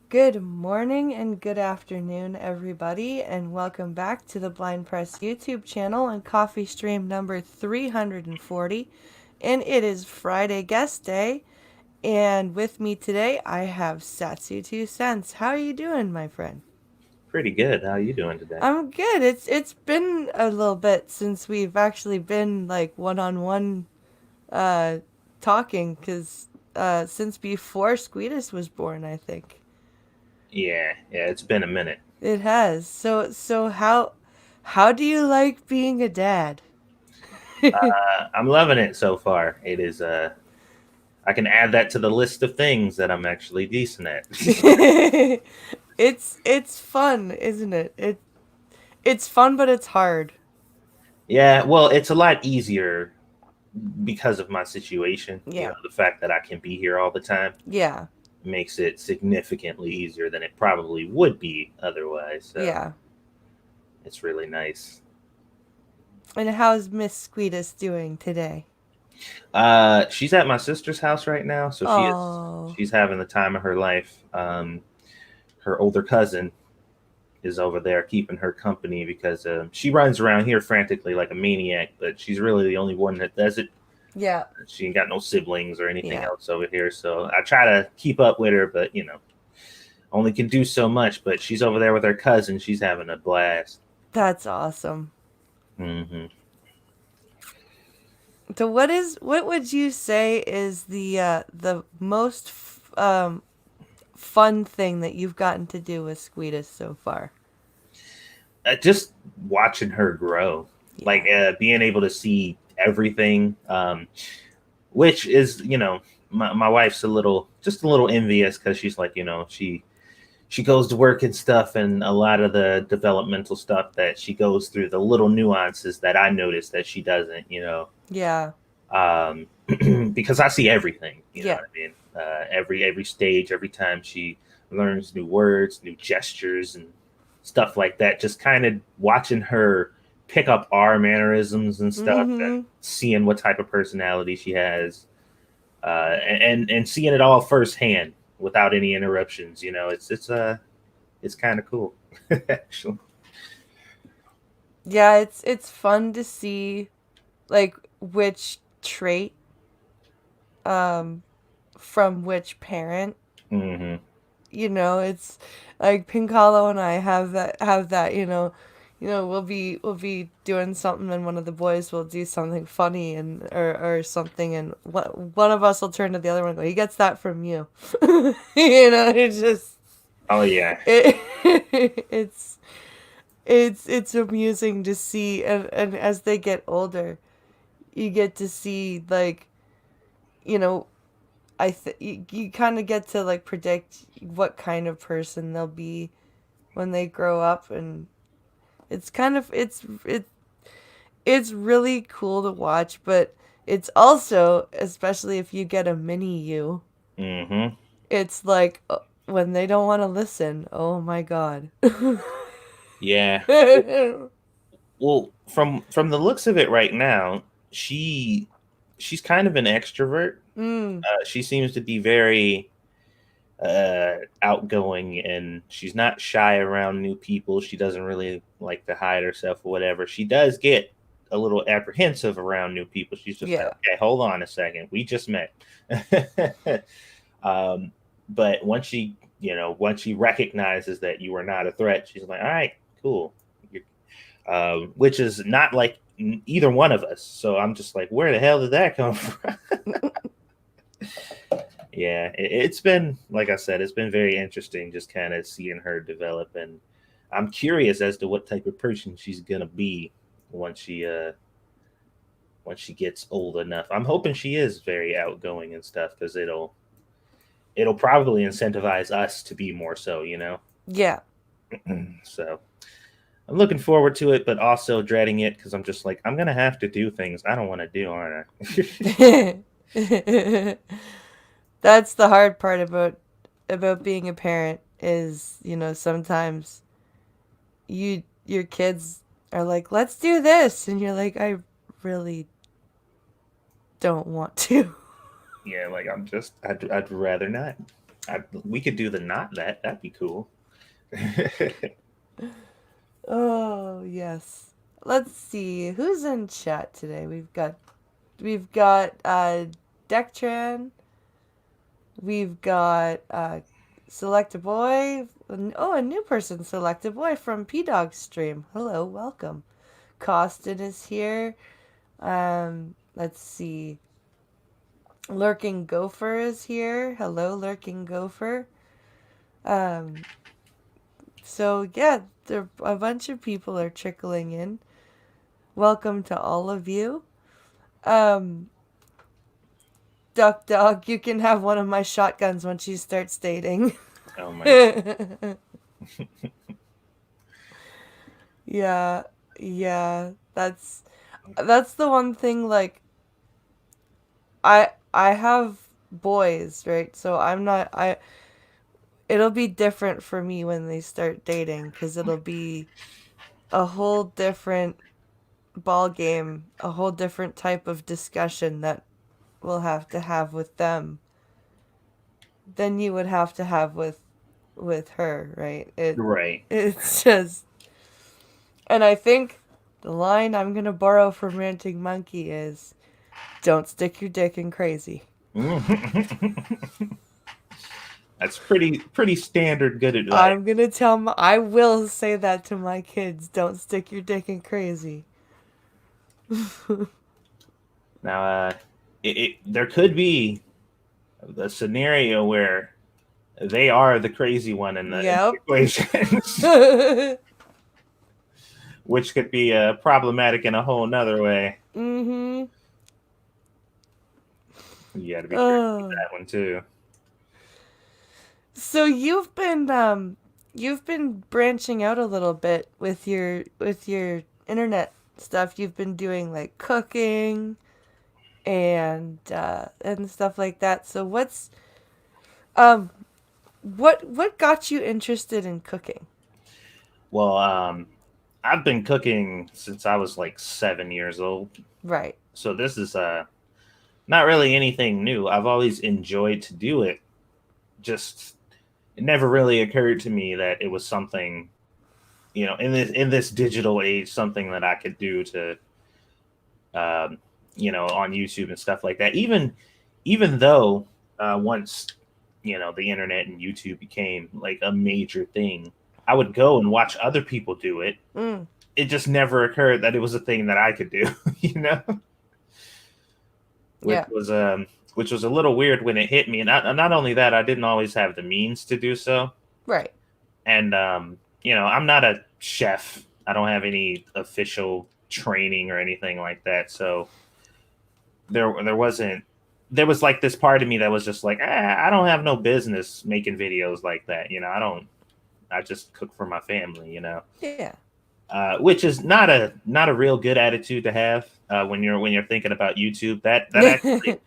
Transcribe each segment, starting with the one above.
Good morning and good afternoon, everybody, and welcome back to the Blind Press YouTube channel and coffee stream number 340. And it is Friday guest day, and with me today I have Satsu2Cents. How are you doing, my friend? Pretty good. How are you doing today? I'm good. It's been a little bit since we've actually been like one-on-one uh talking cuz since before Squeetus was born, I think. Yeah, it's been a minute. It has. So how do you like being a dad? I'm loving it so far. It is. I can add that to the list of things that I'm actually decent at. It's fun, isn't it? It's fun but it's hard. Yeah, well, it's a lot easier because of my situation. Yeah. The fact that I can be here all the time Yeah. makes it significantly easier than it probably would be otherwise. So Yeah. it's really nice. And how's Miss Squeetus doing today? She's at my sister's house right now, so Oh. she's having the time of her life. Her older cousin is over there keeping her company because she runs around here frantically like a maniac, but she's really the only one that does it. Yeah. She ain't got no siblings or anything Yeah. else over here, so I try to keep up with her, but only can do so much. But she's over there with her cousin; she's having a blast. That's awesome. Hmm. So what would you say is the most fun thing that you've gotten to do with Squeetus so far? Just watching her grow, like Yeah. being able to see everything, which is my wife's just a little envious because she's like she goes to work and stuff, and a lot of the developmental stuff that she goes through, the little nuances that I notice that she doesn't, Yeah. because I see everything. You know Yeah. what I mean? Every stage, every time she learns new words, new gestures, and stuff like that. Just kind of watching her pick up our mannerisms and stuff, and Mhm. seeing what type of personality she has, and seeing it all firsthand without any interruptions. It's kind of cool, actually. Yeah, it's fun to see like which trait um from which parent. Hmm. It's like Pincalo and I have that, we'll be doing something and one of the boys will do something funny and or something and one of us will turn to the other one and go, he gets that from you. It's just Oh yeah, it, it's amusing to see and as they get older you get to see like you know you kind of get to like predict what kind of person they'll be when they grow up, and it's kind of it's really cool to watch, but it's also, especially if you get a mini you, hmm it's like when they don't want to listen, oh my god. yeah. Well, from the looks of it right now, she's kind of an extrovert. Mm, She seems to be very outgoing, and she's not shy around new people. She doesn't really like to hide herself or whatever. She does get a little apprehensive around new people. She's just like, yeah. okay, hold on a second, we just met. um, but once she recognizes that you are not a threat, she's like, all right, cool. Which is not like either one of us. So I'm just like, where the hell did that come from? Yeah, it's been, like I said, it's been very interesting just kind of seeing her develop, and I'm curious as to what type of person she's gonna be once she uh once she gets old enough. I'm hoping she is very outgoing and stuff because it'll probably incentivize us to be more so. Yeah. So I'm looking forward to it, but also dreading it because I'm just like, I'm gonna have to do things I don't want to do, aren't I? That's the hard part about being a parent is, sometimes your kids are like, "Let's do this." And you're like, "I really don't want to." Yeah, like I'd rather not. We could do the not that. That'd be cool. Oh, yes. Let's see. Who's in chat today? We've got Dectran. We've got Select a Boy. Oh, a new person, Select a Boy from P Dog Stream. Hello, welcome. Costin is here. Let's see. Lurking Gopher is here. Hello, Lurking Gopher. Um, so yeah, there a bunch of people are trickling in. Welcome to all of you. Um, Duck Dog, you can have one of my shotguns when she starts dating. Oh my. Yeah, yeah. That's the one thing. Like, I have boys, right? So I'm not. I it'll be different for me when they start dating because it'll be a whole different ball game, a whole different type of discussion that we'll have with them than you would have to have with her, right? Right. It's just, and I think the line I'm gonna borrow from Ranting Monkey is, "Don't stick your dick in crazy." That's pretty standard good advice. I will say that to my kids. Don't stick your dick in crazy. Now, there could be a scenario where they are the crazy one in the Yep. equation, which could be problematic in a whole nother way. Mm-hmm. You got to be careful with Oh. that one too. So you've been branching out a little bit with your internet stuff. You've been doing like cooking and stuff like that. So um what got you interested in cooking? Well, I've been cooking since I was like 7 years old, Right. so this is not really anything new. I've always enjoyed to do it. Just it never really occurred to me that it was something, in this digital age, something that I could do to um, on YouTube and stuff like that. Even though once the internet and YouTube became like a major thing, I would go and watch other people do it. Mm. It just never occurred that it was a thing that I could do, you know, which Yeah. was which was a little weird when it hit me. And not only that, I didn't always have the means to do so. Right. And I'm not a chef. I don't have any official training or anything like that. So there was like this part of me that was just like, I don't have no business making videos like that. I just cook for my family, Yeah. which is not a real good attitude to have when you're thinking about YouTube. That actually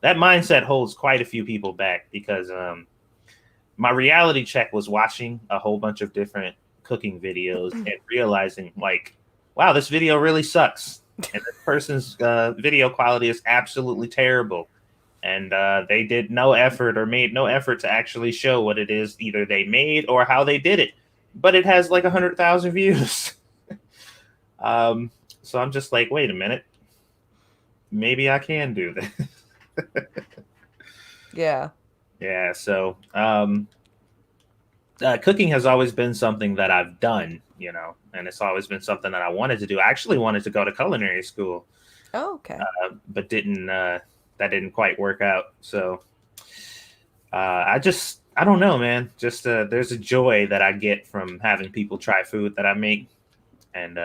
that mindset holds quite a few people back because my reality check was watching a whole bunch of different cooking videos and realizing like, wow, this video really sucks, and this person's video quality is absolutely terrible, and they did no effort or made no effort to actually show what it is either they made or how they did it, but it has like 100,000 views. um, so I'm just like, wait a minute, maybe I can do this. Yeah. Yeah, so cooking has always been something that I've done, and it's always been something that I wanted to do. I actually wanted to go to culinary school, Oh, okay. but didn't. That didn't quite work out. So I don't know, man. Just there's a joy that I get from having people try food that I make, and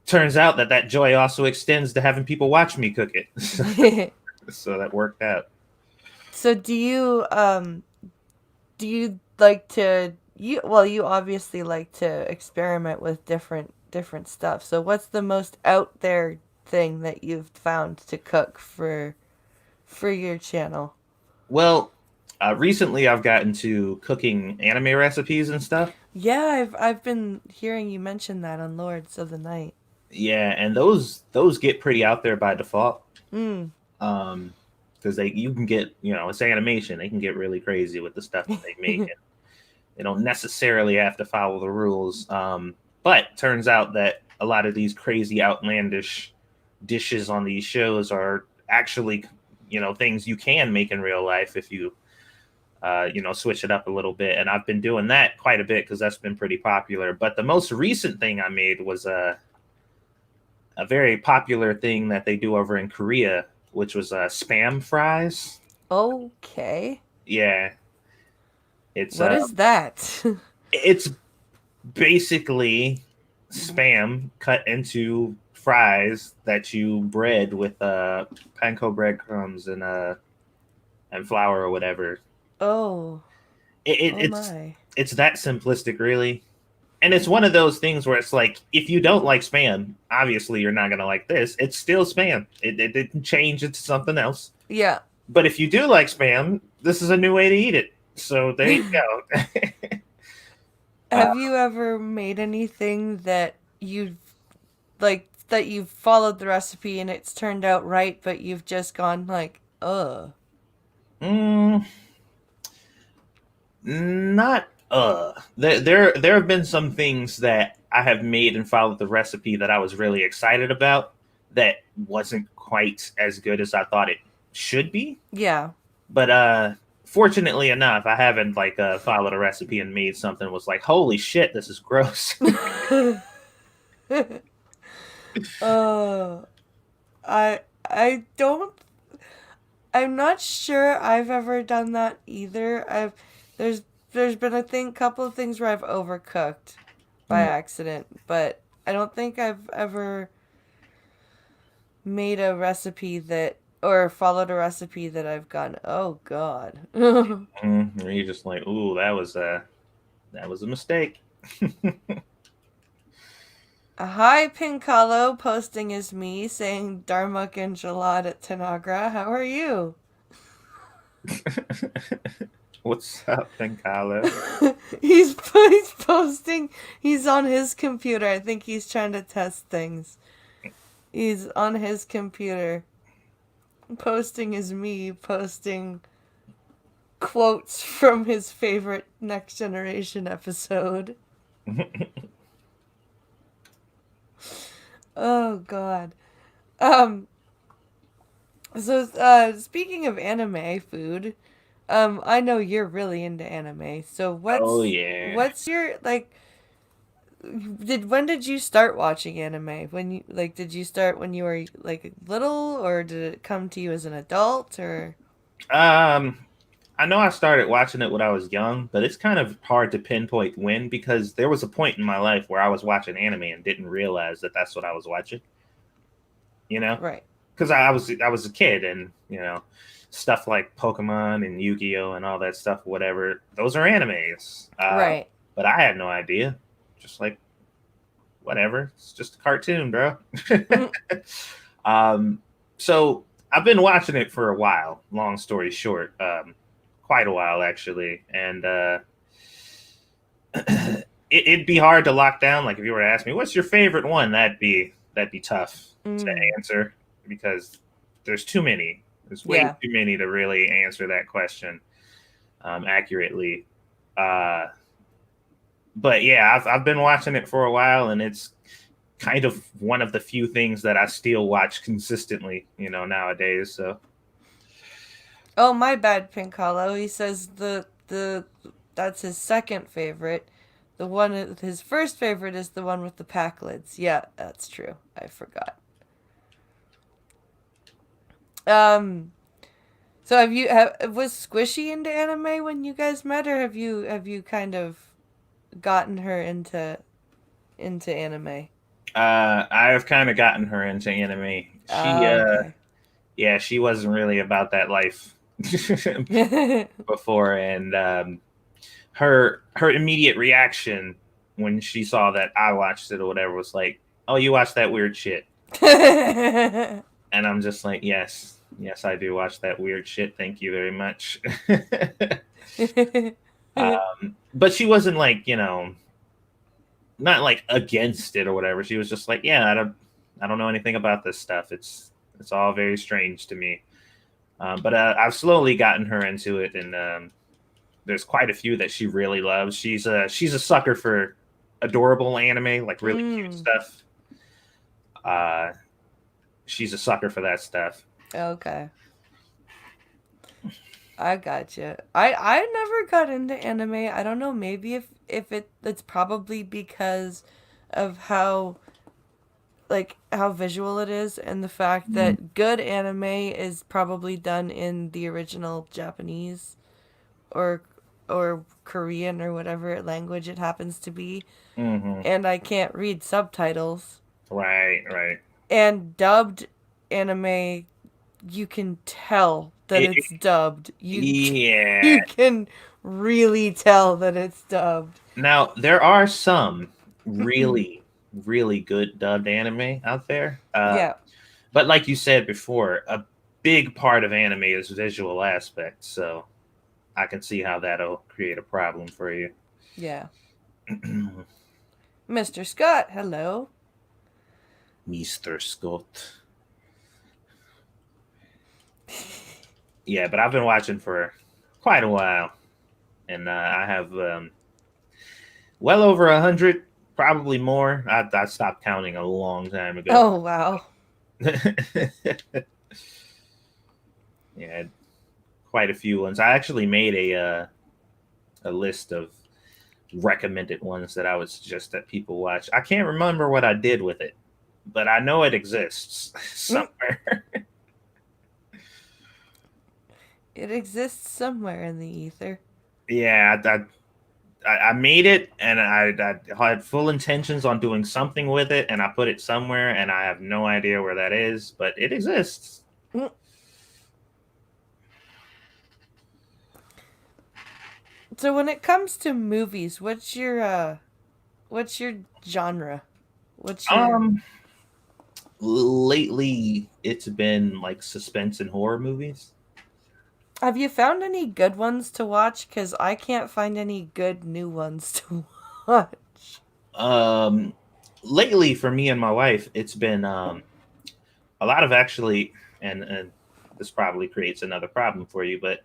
turns out that joy also extends to having people watch me cook it. So that worked out. So do you like to you obviously like to experiment with different stuff. So what's the most out there thing that you've found to cook for your channel? Well, recently I've gotten to cooking anime recipes and stuff. Yeah, I've been hearing you mention that on Lords of the Night. Yeah, and those get pretty out there by default. Mm. Um, because you can get, it's animation. They can get really crazy with the stuff that they make, and they don't necessarily have to follow the rules. But turns out that a lot of these crazy, outlandish dishes on these shows are actually, things you can make in real life if you, switch it up a little bit. And I've been doing that quite a bit because that's been pretty popular. But the most recent thing I made was a very popular thing that they do over in Korea, which was spam fries. Okay. Yeah, it's What is that? it's basically spam cut into fries that you bread with panko breadcrumbs and flour or whatever. Oh. It, it, Oh it's my. it's that simplistic, really. And it's one of those things where it's like, if you don't like spam, obviously you're not gonna like this. It's still spam. It didn't change into something else. Yeah. But if you do like spam, this is a new way to eat it. So there you go. Have you ever made anything that you've that you've followed the recipe and it's turned out right, but you've just gone like, ugh. mm, Not there have been some things that I have made and followed the recipe that I was really excited about that wasn't quite as good as I thought it should be. Yeah. But fortunately enough, I haven't followed a recipe and made something was like, holy shit, this is gross. uh, I don't. I'm not sure I've ever done that either. There's there's been couple of things where I've overcooked by Mm, accident, but I don't think I've ever made a recipe that or followed a recipe that I've gone, oh god. you're just like, ooh, that was a mistake. Hi, Pincalo. Posting is me saying Dharmak Enchilada at Tanagra. How are you? What's up, Pinkalo? He's posting. He's on his computer. I think he's trying to test things. He's on his computer. Posting is me posting quotes from his favorite Next Generation episode. Oh god. Um speaking of anime food, I know you're really into anime. So Oh yeah. what's your like when did you start watching anime? When you did you start when you were like little, or did it come to you as an adult, or Um, I know I started watching it when I was young, but it's kind of hard to pinpoint when because there was a point in my life where I was watching anime and didn't realize that that's what I was watching. You know, right. because I was a kid, and stuff like Pokemon and Yu-Gi-Oh and all that stuff, whatever. Those are animes. Right. But I had no idea. Just like whatever. It's just a cartoon, bro. um, so I've been watching it for a while. Long story short, quite a while actually, and it'd be hard to lock down. Like if you were to ask me, "What's your favorite one?" That'd be tough to Mm, answer because there's too many. There's way yeah. too many to really answer that question accurately. Uh, but yeah, I've been watching it for a while, and it's kind of one of the few things that I still watch consistently, nowadays. So, Oh, my bad, Pink Hollow. He says the that's his second favorite. The one his first favorite is the one with the pack lids. Yeah, that's true. I forgot. Um so was Squishy into anime when you guys met, or have you kind of gotten her into anime? I've kind of gotten her into anime. Okay. Yeah, she wasn't really about that life before, and her immediate reaction when she saw that I watched it or whatever was like, "Oh, you watched that weird shit," and I'm just like, "Yes, yes, I do watch that weird shit. Thank you very much." But she wasn't like not like against it or whatever. She was just like, "Yeah, I don't know anything about this stuff. It's all very strange to me." But I've slowly gotten her into it, and there's quite a few that she really loves. She's a sucker for adorable anime, like really cute Mm. stuff. Uh, she's a sucker for that stuff. Okay. I gotcha. I never got into anime. I don't know. Maybe if it's probably because of how how visual it is, and the fact Mm. that good anime is probably done in the original Japanese or Korean or whatever language it happens to be, Hmm. and I can't read subtitles. Right, right. And dubbed anime, you can tell that It, it's dubbed. yeah. You can really tell that it's dubbed. Now there are some really, really good dubbed anime out there. Yeah, But like you said before, a big part of anime is visual aspects. So I can see how that'll create a problem for you. yeah. Mr. Scott, hello. Mr. Scott. Yeah, but I've been watching for quite a while, and I have well over 100, probably more. I stopped counting a long time ago. Oh, wow. Yeah, quite a few ones. I actually made a list of recommended ones that I would suggest that people watch. I can't remember what I did with it, but I know it exists somewhere. It exists somewhere in the ether. Yeah, I made it, and I had full intentions on doing something with it, and I put it somewhere, and I have no idea where that is, but it exists. So when it comes to movies, what's your genre? What's your Um, Lately it's been like suspense and horror movies. Have you found any good ones to watch? Cuz I can't find any good new ones to watch. Um, Lately for me and my wife, it's been a lot of actually, and this probably creates another problem for you, but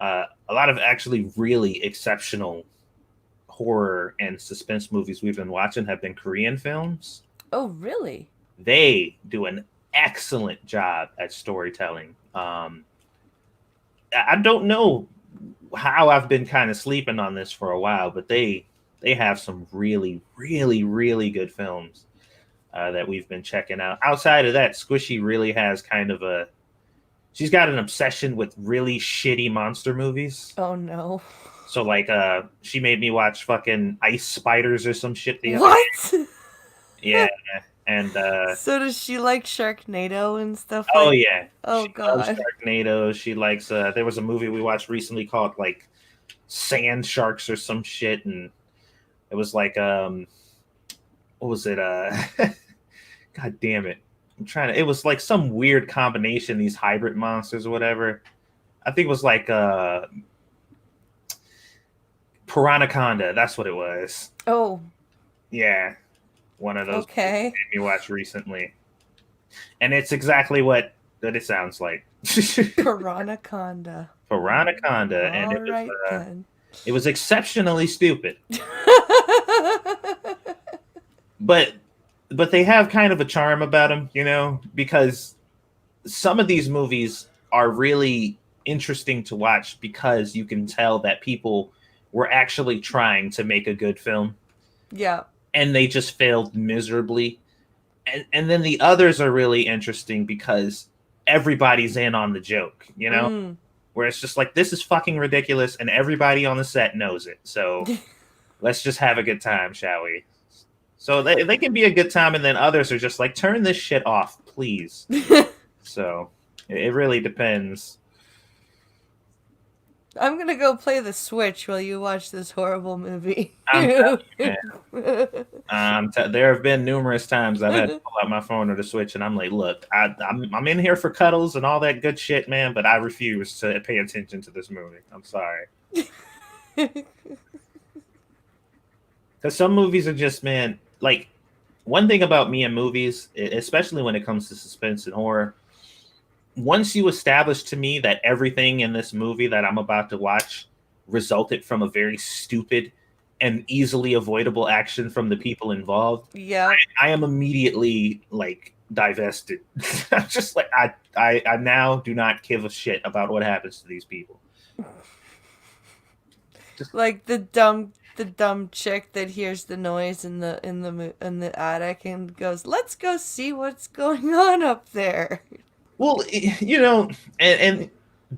a lot of actually really exceptional horror and suspense movies we've been watching have been Korean films. Oh, really? They do an excellent job at storytelling. I don't know how I've been kind of sleeping on this for a while, but they have some really, really, really good films that we've been checking out. Outside of that, Squishy really has kind of a she's got an obsession with really shitty monster movies. Oh no. So like she made me watch fucking Ice Spiders or some shit the other day. What? Yeah, and So does she like Sharknado and stuff oh like? yeah, Oh she loves god. Sharknado. She likes there was a movie we watched recently called like Sand Sharks or some shit, and it was like what was it god damn it. I'm trying to it was like some weird combination, these hybrid monsters or whatever. I think it was like Piranaconda, that's what it was. Oh, Yeah. One of those movies okay. made me watch recently. And it's exactly what it sounds like. Piranaconda. Piranaconda, and All right then. it was exceptionally stupid. But they have kind of a charm about them, you know, because some of these movies are really interesting to watch because you can tell that people were actually trying to make a good film Yeah. and they just failed miserably. And then the others are really interesting because everybody's in on the joke, you know? Mm. Where it's just like this is fucking ridiculous and everybody on the set knows it. So let's just have a good time, shall we? So they can be a good time, and then others are just like, turn this shit off, please. So it really depends. I'm gonna go play the Switch while you watch this horrible movie. I'm telling you, man. There have been numerous times I've had to pull out my phone or the Switch, and I'm like, look, I'm in here for cuddles and all that good shit, man, but I refuse to pay attention to this movie. I'm sorry. Because some movies are just, man, like, one thing about me and movies, especially when it comes to suspense and horror, once you establish to me that everything in this movie that I'm about to watch resulted from a very stupid and easily avoidable action from the people involved, Yep. I am immediately like divested. I'm just like I now do not give a shit about what happens to these people. Just Like the dumb chick that hears the noise in the attic and goes, "Let's go see what's going on up there." well, and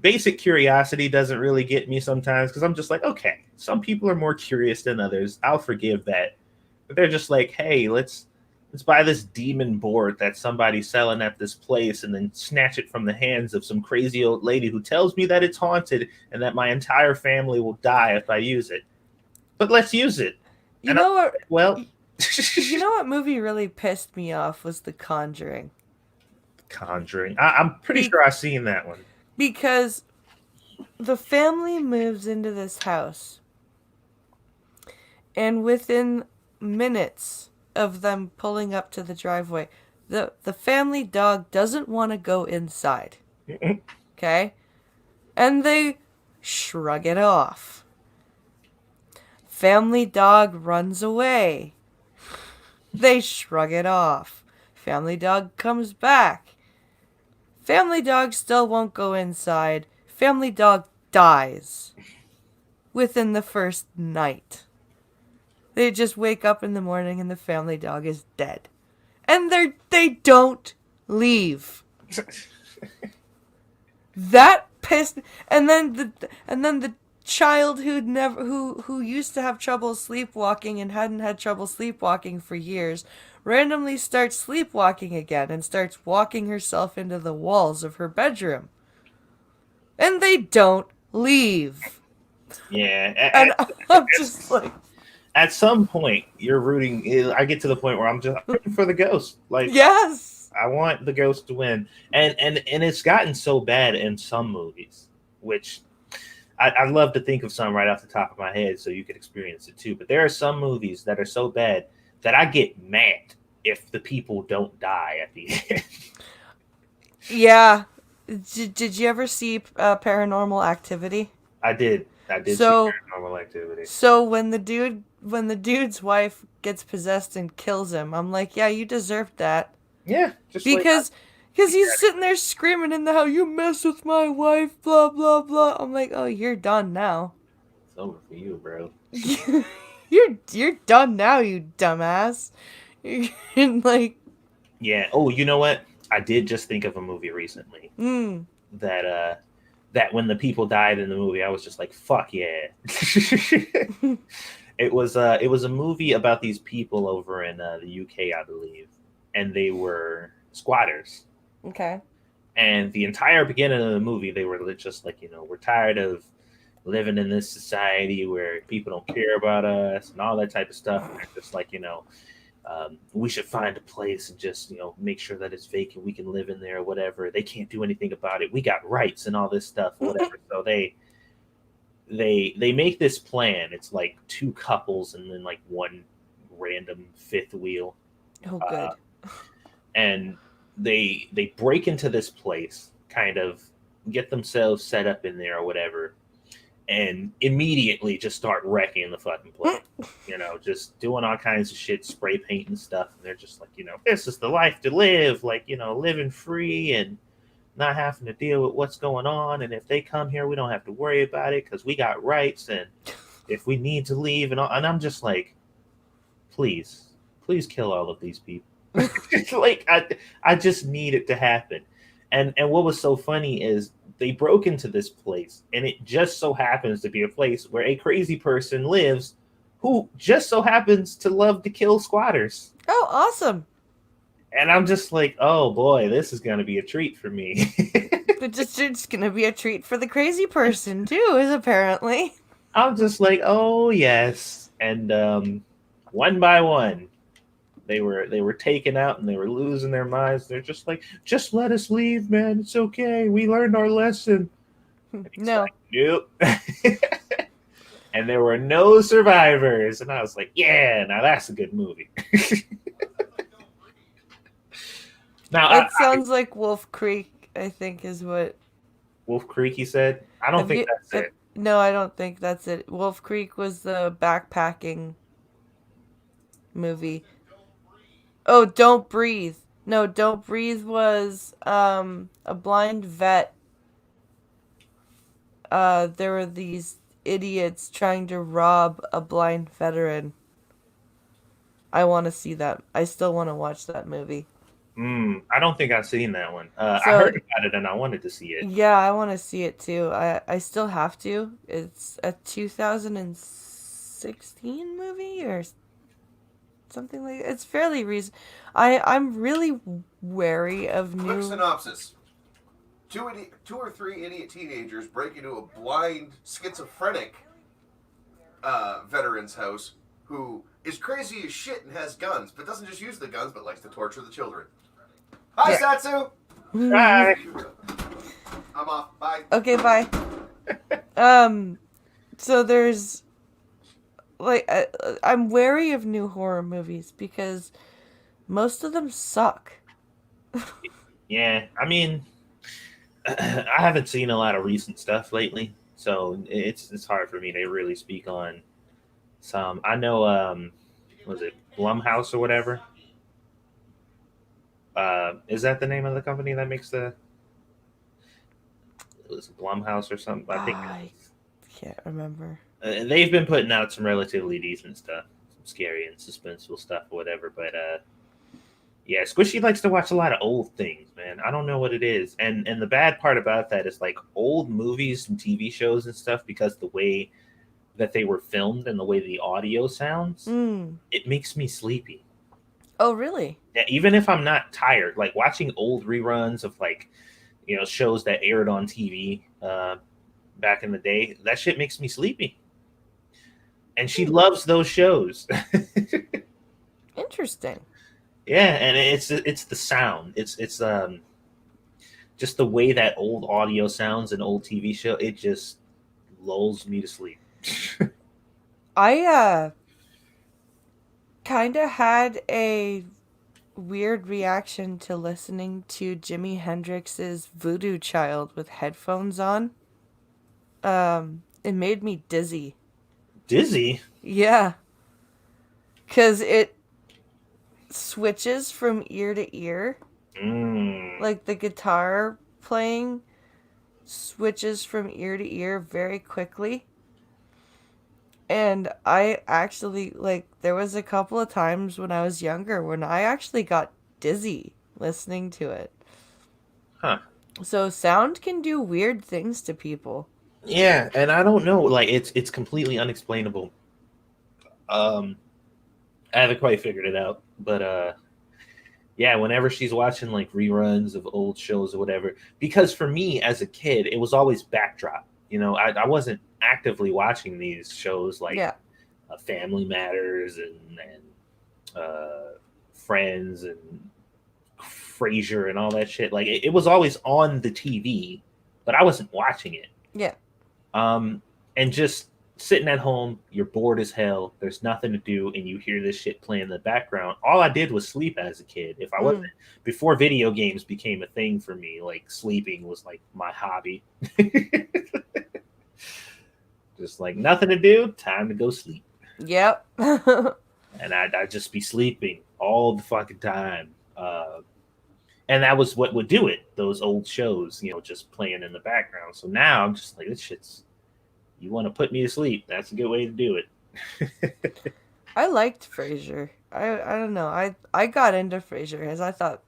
basic curiosity doesn't really get me sometimes because I'm just like, okay, some people are more curious than others. I'll forgive that. But they're just like, hey, let's buy this demon board that somebody's selling at this place and then snatch it from the hands of some crazy old lady who tells me that it's haunted and that my entire family will die if I use it. But let's use it. You And I'm know what? like, well, You know what movie really pissed me off was The Conjuring. Conjuring. I'm pretty Be- sure I've seen that one. because the family moves into this house, and within minutes of them pulling up to the driveway, the family dog doesn't want to go inside. Okay? And they shrug it off. Family dog runs away. They shrug it off. Family dog comes back. Family dog still won't go inside. Family dog dies within the first night. They just wake up in the morning and the family dog is dead. And they don't leave. That pissed. And then the child who used to have trouble sleepwalking and hadn't had trouble sleepwalking for years randomly starts sleepwalking again and starts walking herself into the walls of her bedroom. And they don't leave. Yeah, And I'm just like, at some point you're rooting. I get to the point where I'm rooting for the ghost. Like yes. I want the ghost to win, and it's gotten so bad in some movies, which I'd love to think of some right off the top of my head so you could experience it too. But there are some movies that are so bad that I get mad if the people don't die at the end. Yeah. Did you ever see Paranormal Activity? I did see So Paranormal Activity. So when the dude's wife gets possessed and kills him, I'm like, yeah, you deserved that. Yeah, just like Because he's sitting there screaming in the house, you mess with my wife, blah blah blah. I'm like, oh, you're done now. it's over for you, bro. You're done now, you dumbass. And like, Yeah. Oh, you know what? I did just think of a movie recently mm, that that when the people died in the movie, I was just like, fuck yeah. It was a movie about these people over in the UK, I believe, and they were squatters. okay. And the entire beginning of the movie, they were just like, we're tired of living in this society where people don't care about us and all that type of stuff. And they're just like, we should find a place and just make sure that it's vacant. We can live in there, or whatever. They can't do anything about it. We got rights and all this stuff, whatever. So they make this plan. It's like two couples and then like one random fifth wheel, Oh, uh, good. and they break into this place, kind of get themselves set up in there or whatever, and immediately just start wrecking the fucking place. Just doing all kinds of shit, spray paint and stuff. And they're just like, this is the life to live, like, living free and not having to deal with what's going on. And if they come here, we don't have to worry about it because we got rights. And if we need to leave and all, and I'm just like, please, please kill all of these people. Like I just need it to happen. And what was so funny is they broke into this place, and it just so happens to be a place where a crazy person lives who just so happens to love to kill squatters. Oh, awesome. And I'm just like, oh boy, this is going to be a treat for me. It's gonna be a treat for the crazy person too, is apparently. I'm just like, oh yes. And one by one, they were taken out and they were losing their minds. They're just like, just let us leave, man. It's okay. We learned our lesson. And he's No. like, nope. And there were no survivors. And I was like, yeah, now that's a good movie. Now, It sounds like Wolf Creek I think is what. Wolf Creek, he said. I don't Have think you? that's it. No, I don't think that's it. Wolf Creek was the backpacking movie. Oh, Don't Breathe. No, Don't Breathe was a blind vet. There were these idiots trying to rob a blind veteran. I want to see that. I still want to watch that movie. I don't think I've seen that one. I So, heard about it and I wanted to see it. yeah, I want to see it too. I still have to. It's a 2016 movie or something like it's fairly recent. I'm really wary of Quick new. synopsis. Two or three idiot teenagers break into a blind schizophrenic veteran's house who is crazy as shit and has guns, but doesn't just use the guns, but likes to torture the children. Hi, Yeah. Satsu! Hi. I'm off. Bye. Okay, bye. Um, so there's like I'm wary of new horror movies because most of them suck. Yeah, I mean, I haven't seen a lot of recent stuff lately, so it's hard for me to really speak on some. I know, was it Blumhouse or whatever? Is that the name of the company that makes the? It was Blumhouse or something. I think it I is. can't remember. They've been putting out some relatively decent stuff, some scary and suspenseful stuff or whatever. But yeah, Squishy likes to watch a lot of old things, man. I don't know what it is, and the bad part about that is like old movies and TV shows and stuff because the way that they were filmed and the way the audio sounds, Mm. it makes me sleepy. Oh, really? Yeah, even if I'm not tired, like watching old reruns of like shows that aired on TV back in the day, that shit makes me sleepy. And she loves those shows. Interesting. Yeah, and it's the sound. It's just the way that old audio sounds in old TV show. It just lulls me to sleep. I kind of had a weird reaction to listening to Jimi Hendrix's Voodoo Child with headphones on. It made me dizzy. Dizzy. Yeah, cuz it switches from ear to ear. Mm. Like the guitar playing switches from ear to ear very quickly. And I actually like there was a couple of times when I was younger when I actually got dizzy listening to it. Huh. So sound can do weird things to people. Yeah, and I don't know. Like it's completely unexplainable. Um, I haven't quite figured it out, but yeah, whenever she's watching like reruns of old shows or whatever, because for me as a kid, it was always backdrop. I wasn't actively watching these shows like Yeah. Family Matters and Friends and Frasier and all that shit. Like it was always on the TV, but I wasn't watching it. Yeah. And just sitting at home, you're bored as hell. There's nothing to do, and you hear this shit playing in the background. All I did was sleep as a kid. If I wasn't Mm. before video games became a thing for me, like sleeping was like my hobby. Just like nothing to do, time to go sleep. Yep. And I'd just be sleeping all the fucking time. And that was what would do it. Those old shows, just playing in the background. So now I'm just like, this shit's. You want to put me to sleep? That's a good way to do it. I liked Frasier. I don't know. I got into Frasier because I thought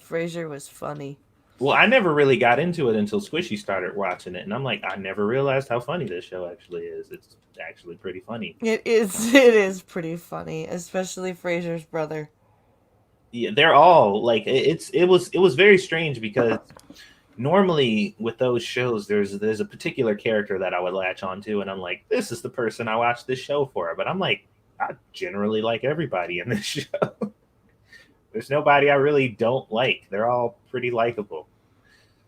Frasier was funny. Well, I never really got into it until Squishy started watching it, and I'm like, I never realized how funny this show actually is. It's actually pretty funny. It is. It is pretty funny, especially Frasier's brother. Yeah, they're all like it was very strange because normally with those shows there's a particular character that I would latch onto, and I'm like, this is the person I watch this show for. But I'm like, I generally like everybody in this show. There's nobody I really don't like. They're all pretty likable.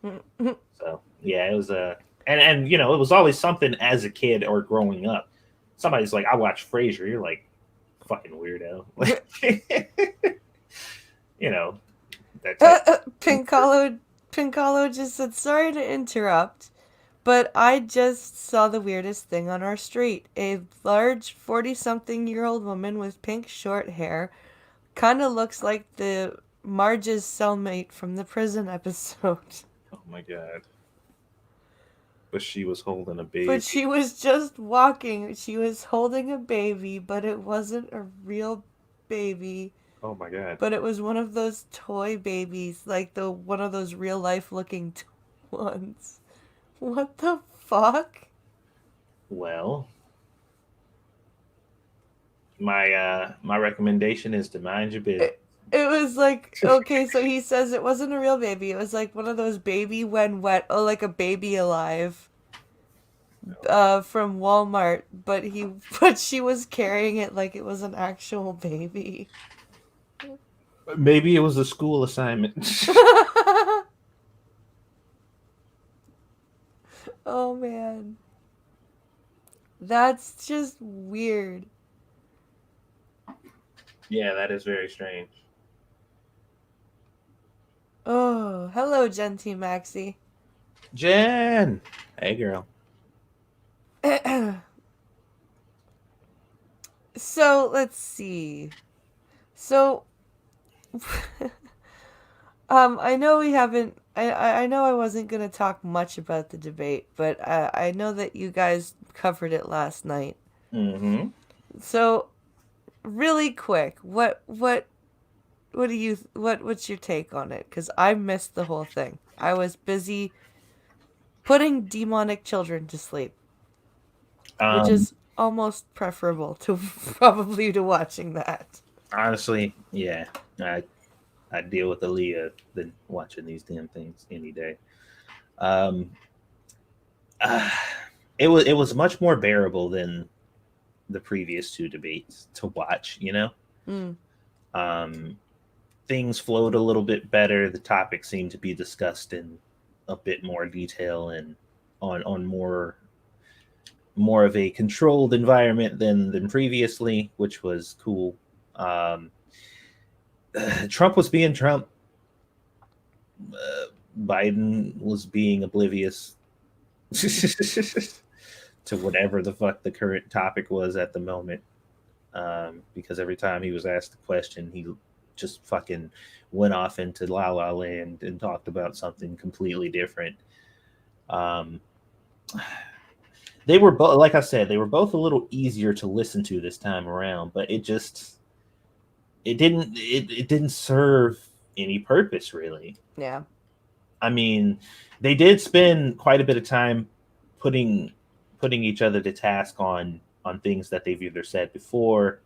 So yeah, it was a and it was always something as a kid or growing up. Somebody's like, I watch Frasier. You're like, fucking weirdo. you know that type. Pink collared Pincalo just said, sorry to interrupt, but I just saw the weirdest thing on our street. A large 40-something-year-old woman with pink short hair. Kind of looks like the Marge's cellmate from the prison episode. Oh my god. But she was holding a But baby. she was just walking. She was holding a baby, but it wasn't a real baby. Oh my god. But it was one of those toy babies, like the one of those real life looking ones. What the fuck? Well, my recommendation is to mind your business. It was like, okay, so he says it wasn't a real baby. It was like one of those baby when wet, oh, like a baby alive, from Walmart. But she was carrying it like it was an actual baby. Maybe it was a school assignment. Oh man, that's just weird. Yeah, that is very strange. Oh, hello, Genty Maxie. Jen! Hey, girl. So let's see. So, I know we haven't. I know I wasn't gonna talk much about the debate, but I know that you guys covered it last night. Mm-hmm. So, really quick, what's your take on it? Because I missed the whole thing. I was busy putting demonic children to sleep, which is almost preferable to probably to watching that. Honestly, yeah. I deal with Aaliyah than watching these damn things any day. Um, uh, it was much more bearable than the previous two debates to watch. Mm, Um, things flowed a little bit better. The topics seemed to be discussed in a bit more detail and on more of a controlled environment than previously, which was cool. Um, Trump was being Trump. Biden was being oblivious to whatever the fuck the current topic was at the moment. Because every time he was asked a question, he just fucking went off into La La Land and talked about something completely different. Um, they were both, like I said, they were both a little easier to listen to this time around, but it didn't serve any purpose really. yeah. I mean, they did spend quite a bit of time putting each other to task on things that they've either said before,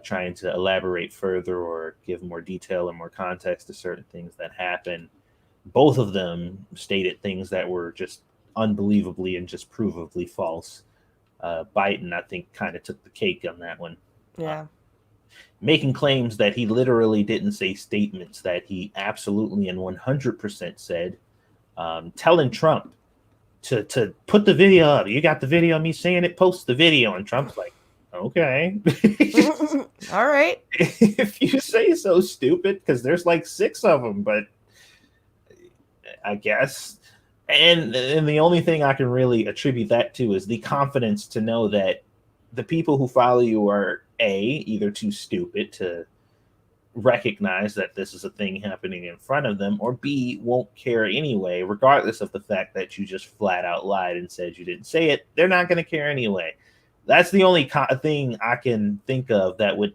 trying to elaborate further or give more detail and more context to certain things that happen. Both of them stated things that were just unbelievably and just provably false. Biden, I think, kind of took the cake on that one. Yeah. Making claims that he literally didn't say statements that he absolutely and 100% said, telling Trump to put the video up. You got the video of me saying it, post the video. And Trump's like, okay. All right. If you say so, stupid, because there's like 6 of them, but I guess. And the only thing I can really attribute that to is the confidence to know that the people who follow you are either too stupid to recognize that this is a thing happening in front of them, or B, won't care anyway, regardless of the fact that you just flat out lied and said you didn't say it. They're not going to care anyway. That's the only thing I can think of that would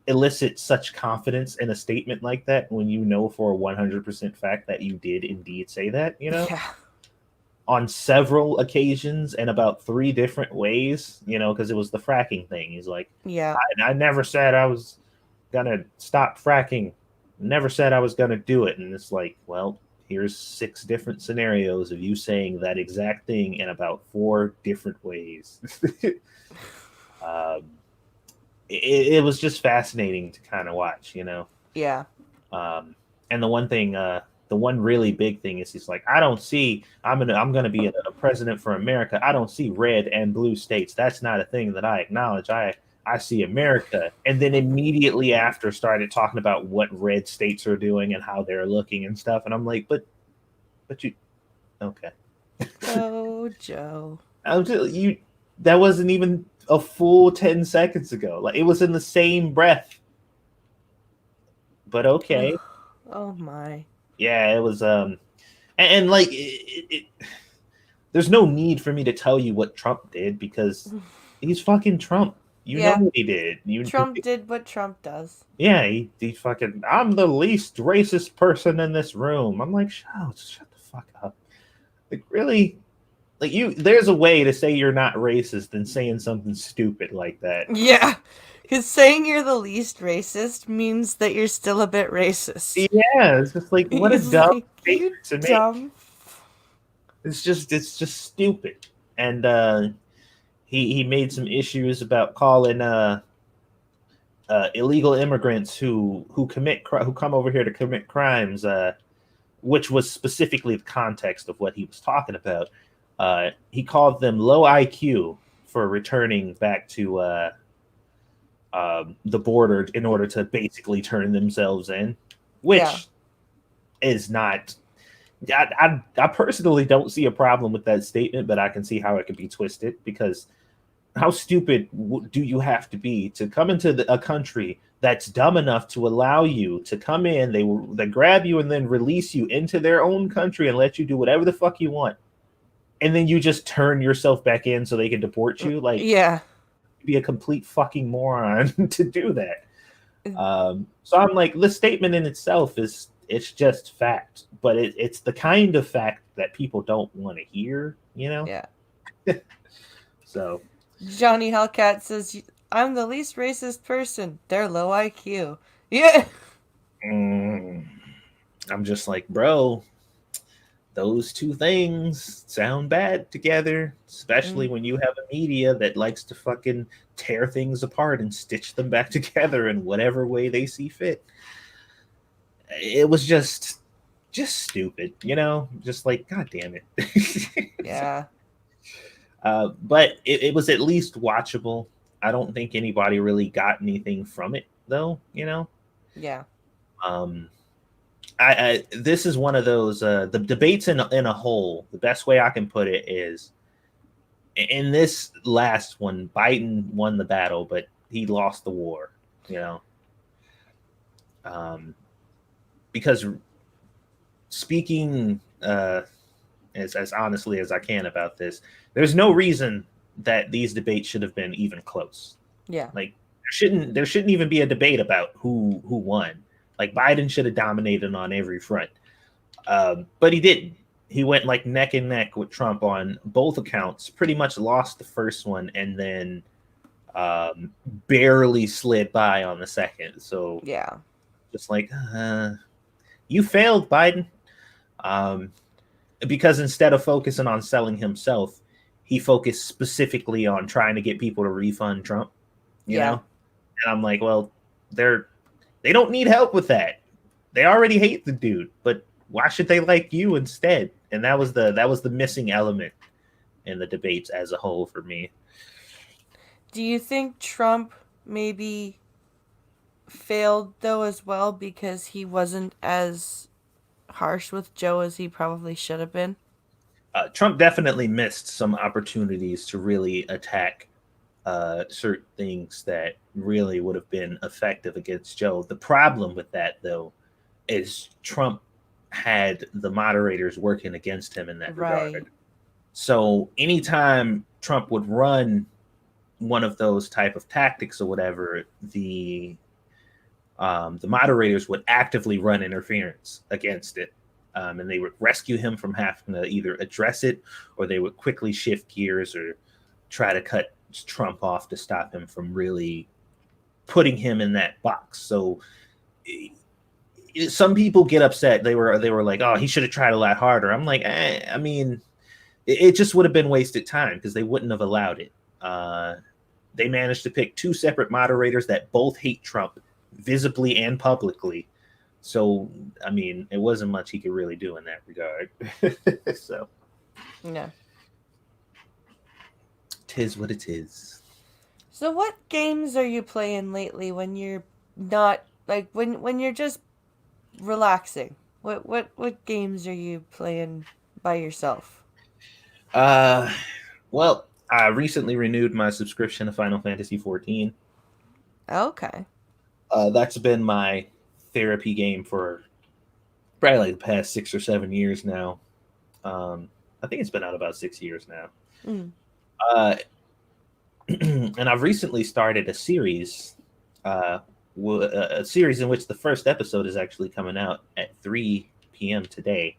elicit such confidence in a statement like that, when you know for a 100% fact that you did indeed say that, Yeah. on several occasions and about 3 different ways, because it was the fracking thing. He's like, Yeah. I never said I was gonna stop fracking, never said I was gonna do it. And it's like, well, here's 6 different scenarios of you saying that exact thing in about 4 different ways. It was just fascinating to kind of watch. Yeah. And the one really big thing is he's like, I don't see, I'm gonna be a president for America. I don't see red and blue states. That's not a thing that I acknowledge. I I see America. And then immediately after started talking about what red states are doing and how they're looking and stuff. And I'm like, but you, okay. Oh, Joe. I'm just, you, that wasn't even a full 10 seconds ago. Like, it was in the same breath, but okay. Oh my. Yeah, it was, and like, there's no need for me to tell you what Trump did because he's fucking Trump. You know Yeah. what he did. Trump did what Trump does. Yeah, he fucking. I'm the least racist person in this room. I'm like, shut the fuck up. Like, really? Like, there's a way to say you're not racist than saying something stupid like that. Yeah. Because saying you're the least racist means that you're still a bit racist. Yeah, it's just like, what a He's dumb like, you statement to make. dumb. It's just stupid. And he made some issues about calling illegal immigrants who come over here to commit crimes, which was specifically the context of what he was talking about. He called them low IQ for returning back to the border in order to basically turn themselves in, Yeah. which is not. I personally don't see a problem with that statement, but I can see how it could be twisted because how stupid do you have to be to come into a country that's dumb enough to allow you to come in? They grab you and then release you into their own country and let you do whatever the fuck you want, and then you just turn yourself back in so they can deport you. Like, Yeah. be a complete fucking moron to do that. So I'm like, the statement in itself it's just fact, but it's the kind of fact that people don't want to hear, you know. Yeah. So Johnny Hellcat says, I'm the least racist person. They're low IQ. Yeah. mm, I'm just like, bro, those two things sound bad together, especially Mm, when you have a media that likes to fucking tear things apart and stitch them back together in whatever way they see fit. It was just stupid, you know, just like, god damn it. yeah. But it was at least watchable. I don't think anybody really got anything from it though, you know. Yeah. um I this is one of those the debates in a whole. The best way I can put it is, in this last one, Biden won the battle, but he lost the war. You know, because speaking as honestly as I can about this, there's no reason that these debates should have been even close. Yeah. Like, there shouldn't even be a debate about who won. Like, Biden should have dominated on every front. But he didn't. He went like neck and neck with Trump on both accounts. Pretty much lost the first one, and then barely slid by on the second. So Yeah. just like, you failed, Biden. Um, because instead of focusing on selling himself, he focused specifically on trying to get people to refund Trump. You Yeah. know, and I'm like, well, they don't need help with that. They already hate the dude, but why should they like you instead? And that was the missing element in the debates as a whole for me. Do you think Trump maybe failed though as well because he wasn't as harsh with Joe as he probably should have been? Trump definitely missed some opportunities to really attack certain things that really would have been effective against Joe. The problem with that, though, is Trump had the moderators working against him in that Right. regard. So anytime Trump would run one of those type of tactics or whatever, the moderators would actively run interference against it. And they would rescue him from having to either address it, or they would quickly shift gears or try to cut Trump off to stop him from really putting him in that box. So some people get upset. They were like, "Oh, he should have tried a lot harder." I'm like, I mean, it just would have been wasted time because they wouldn't have allowed it. They managed to pick two separate moderators that both hate Trump visibly and publicly. So, I mean, it wasn't much he could really do in that regard. So, Yeah. tis what it is. So what games are you playing lately when you're not like when you're just relaxing? What games are you playing by yourself? Uh, well, I recently renewed my subscription to Final Fantasy 14. Okay. That's been my therapy game for probably like the past 6 or 7 years now. I think it's been out about 6 years now. Mm. Uh, and I've recently started a series, uh, a series in which the first episode is actually coming out at 3 p.m. today.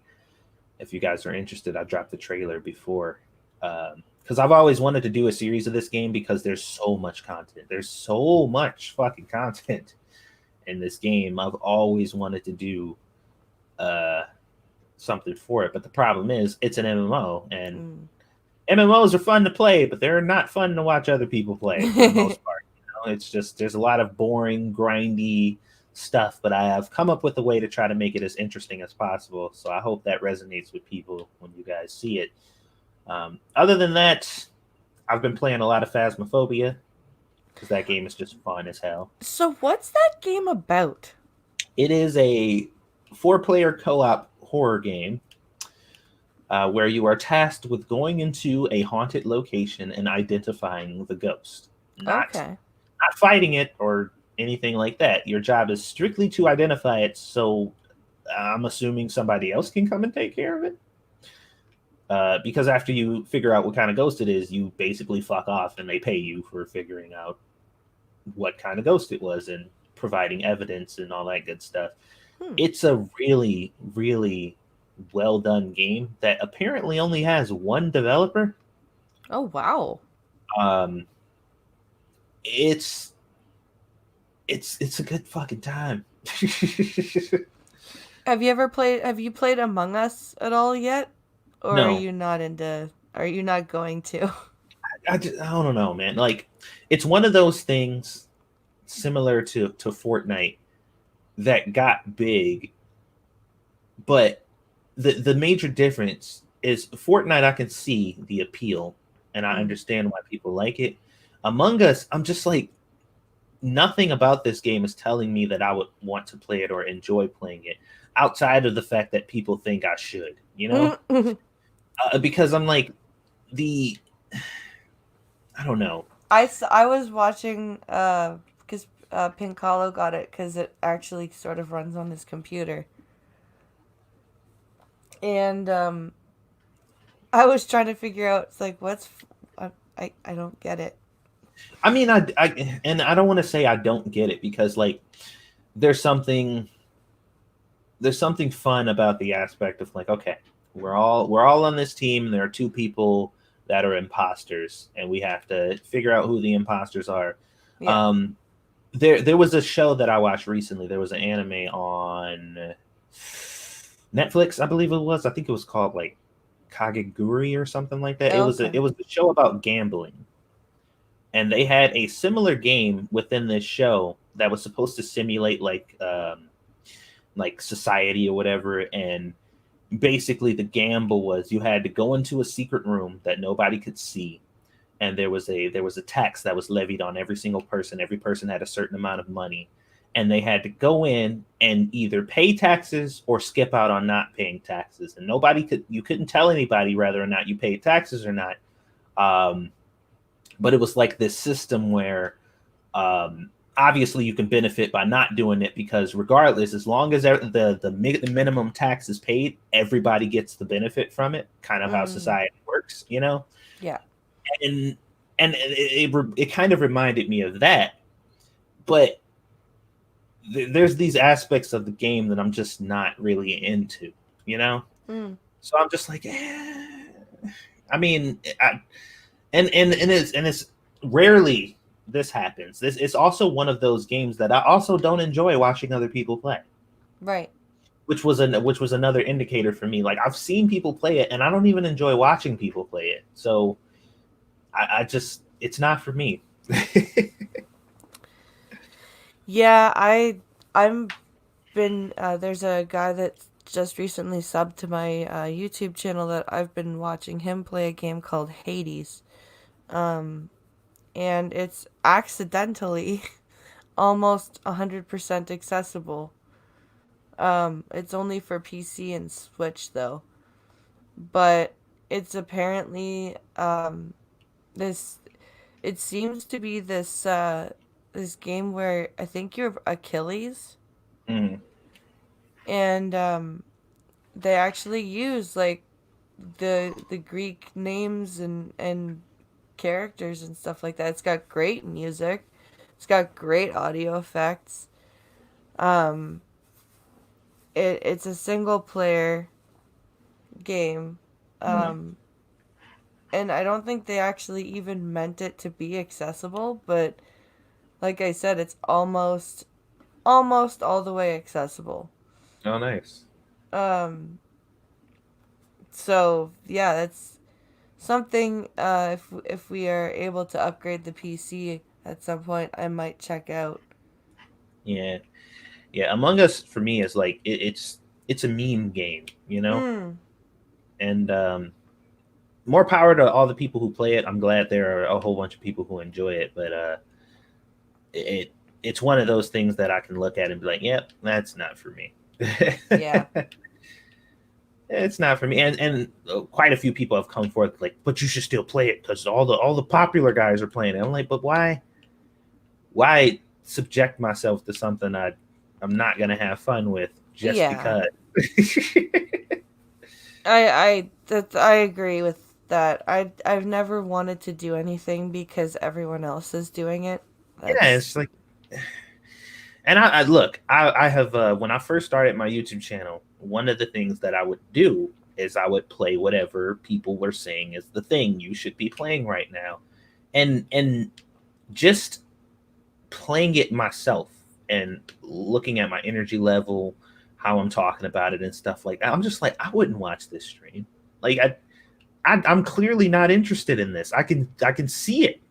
If you guys are interested, I dropped the trailer before. Because I've always wanted to do a series of this game because there's so much content. There's so much fucking content in this game. I've always wanted to do uh, something for it. But the problem is, it's an MMO, and Mm. MMOs are fun to play, but they're not fun to watch other people play for the most part. It's just there's a lot of boring, grindy stuff, but I have come up with a way to try to make it as interesting as possible. So I hope that resonates with people when you guys see it. Other than that, I've been playing a lot of Phasmophobia because that game is just fun as hell. So what's that game about? It is a four-player co-op horror game where you are tasked with going into a haunted location and identifying the ghost. Okay. Not fighting it or anything like that. Your job is strictly to identify it. So I'm assuming somebody else can come and take care of it. Because after you figure out what kind of ghost it is, you basically fuck off and they pay you for figuring out what kind of ghost it was and providing evidence and all that good stuff. Hmm. It's a really, really well done game that apparently only has one developer. Oh wow. Um, it's it's a good fucking time. Have you played Among Us at all yet? Or are No, you not into are you not going to? I don't know, man. Like, it's one of those things similar to Fortnite that got big, but the major difference is Fortnite. I can see the appeal, and I Mm. understand why people like it. Among Us, I'm just like nothing about this game is telling me that I would want to play it or enjoy playing it, outside of the fact that people think I should. Because I'm like the I don't know. I was watching because Pincalo got it because it actually sort of runs on his computer, and I was trying to figure out it's like I don't get it. I mean, and I don't want to say I don't get it because like there's something there's something fun about the aspect of like, okay, we're all on this team. There are two people that are imposters, and we have to figure out who the imposters are. Yeah. Um, there was a show that I watched recently. There was an anime on Netflix, I believe it was. I think it was called like Kageguri or something like that. It was Okay. a show about gambling, and they had a similar game within this show that was supposed to simulate like society or whatever. And basically the gamble was you had to go into a secret room that nobody could see, and there was a tax that was levied on every single person. Every person had a certain amount of money, and they had to go in and either pay taxes or skip out on not paying taxes. And you couldn't tell anybody whether or not you paid taxes or not. um, but it was like this system where obviously you can benefit by not doing it, because regardless, as long as the minimum tax is paid, everybody gets the benefit from it, kind of how Mm. society works. Yeah. And it kind of reminded me of that. But there's these aspects of the game that I'm just not really into. Mm. So I'm just like, I mean, and it's rarely this happens. This it's also one of those games that I also don't enjoy watching other people play, Right. which was another indicator for me. Like, I've seen people play it, and I don't even enjoy watching people play it. So I just it's not for me. Yeah, I'm been there's a guy that just recently subbed to my YouTube channel that I've been watching him play a game called Hades. Um and it's accidentally almost 100% accessible. It's only for PC and Switch though, but it's apparently this. It seems to be this game where I think you're Achilles, Mm. and they actually use like the Greek names and characters and stuff like that. It's got great music. It's got great audio effects. Um, it's a single player game. Mm. Um, and I don't think they actually even meant it to be accessible, but like I said, it's almost all the way accessible. Oh, nice. Um, so yeah, that's something. If we are able to upgrade the PC at some point, I might check out. Yeah, yeah. Among Us for me is like it's a meme game, you know, Mm, and more power to all the people who play it. I'm glad there are a whole bunch of people who enjoy it, but it it's one of those things that I can look at and be like, yep, that's not for me. yeah, It's not for me, and quite a few people have come forth like, but you should still play it because all the popular guys are playing it. I'm like, but why subject myself to something I'm not gonna have fun with just yeah. because? I agree with that. I've never wanted to do anything because everyone else is doing it. Yeah, That's it's like, and I look, I have when I first started my YouTube channel, one of the things that I would do is I would play whatever people were saying is the thing you should be playing right now, and just playing it myself and looking at my energy level, how I'm talking about it and stuff like that. I'm just like, I wouldn't watch this stream. Like I'm clearly not interested in this. I can see it.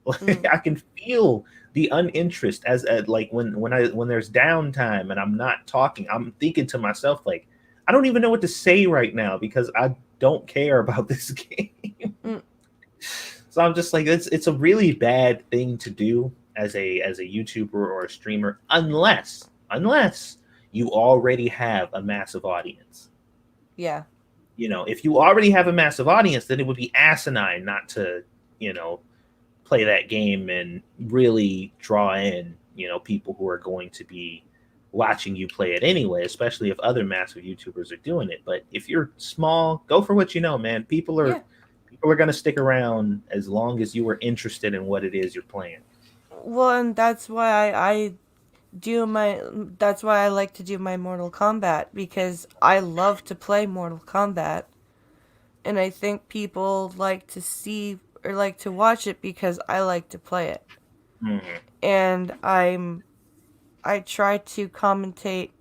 mm, I can feel the uninterest as like when there's downtime and I'm not talking. I'm thinking to myself like, I don't even know what to say right now because I don't care about this game. mm, So I'm just like, it's a really bad thing to do as a YouTuber or a streamer, unless you already have a massive audience. yeah, If you already have a massive audience, then it would be asinine not to, you know, play that game and really draw in, people who are going to be watching you play it anyway, especially if other massive YouTubers are doing it. But if you're small, go for what you know, man. People yeah. are people are going to stick around as long as you are interested in what it is you're playing. Well, and that's why I do my. That's why I like to do my Mortal Kombat because I love to play Mortal Kombat, and I think people like to see or like to watch it because I like to play it, Mm-hmm. and I try to commentate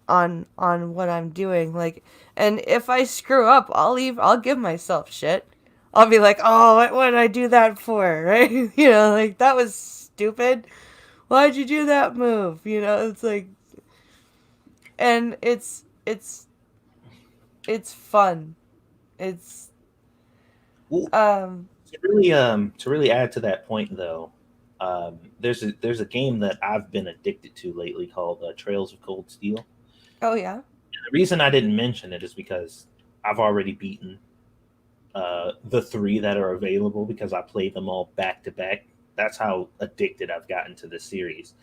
on what I'm doing. Like, and if I screw up, I'll give myself shit. I'll be like, "Oh, what did I do that for?" Right? Like that was stupid. Why'd you do that move? It's like, and it's fun. It's Well, um to really add to that point though, there's a game that I've been addicted to lately called Trails of Cold Steel. oh yeah. The reason I didn't mention it is because I've already beaten the three that are available because I played them all back to back. That's how addicted I've gotten to this series.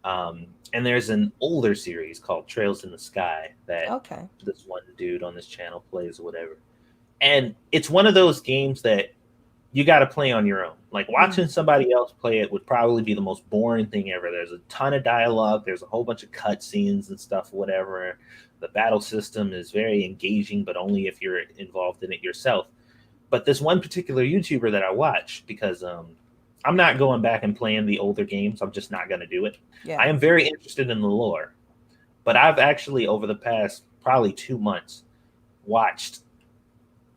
And there's an older series called Trails in the Sky that Okay. this one dude on this channel plays or whatever. And it's one of those games that you got to play on your own. Like Mm, watching somebody else play it would probably be the most boring thing ever. There's a ton of dialogue, there's a whole bunch of cutscenes and stuff, whatever. The battle system is very engaging, but only if you're involved in it yourself. But this one particular YouTuber that I watch, because I'm not going back and playing the older games, I'm just not going to do it. yeah. I am very interested in the lore, but I've actually, over the past probably 2 months, watched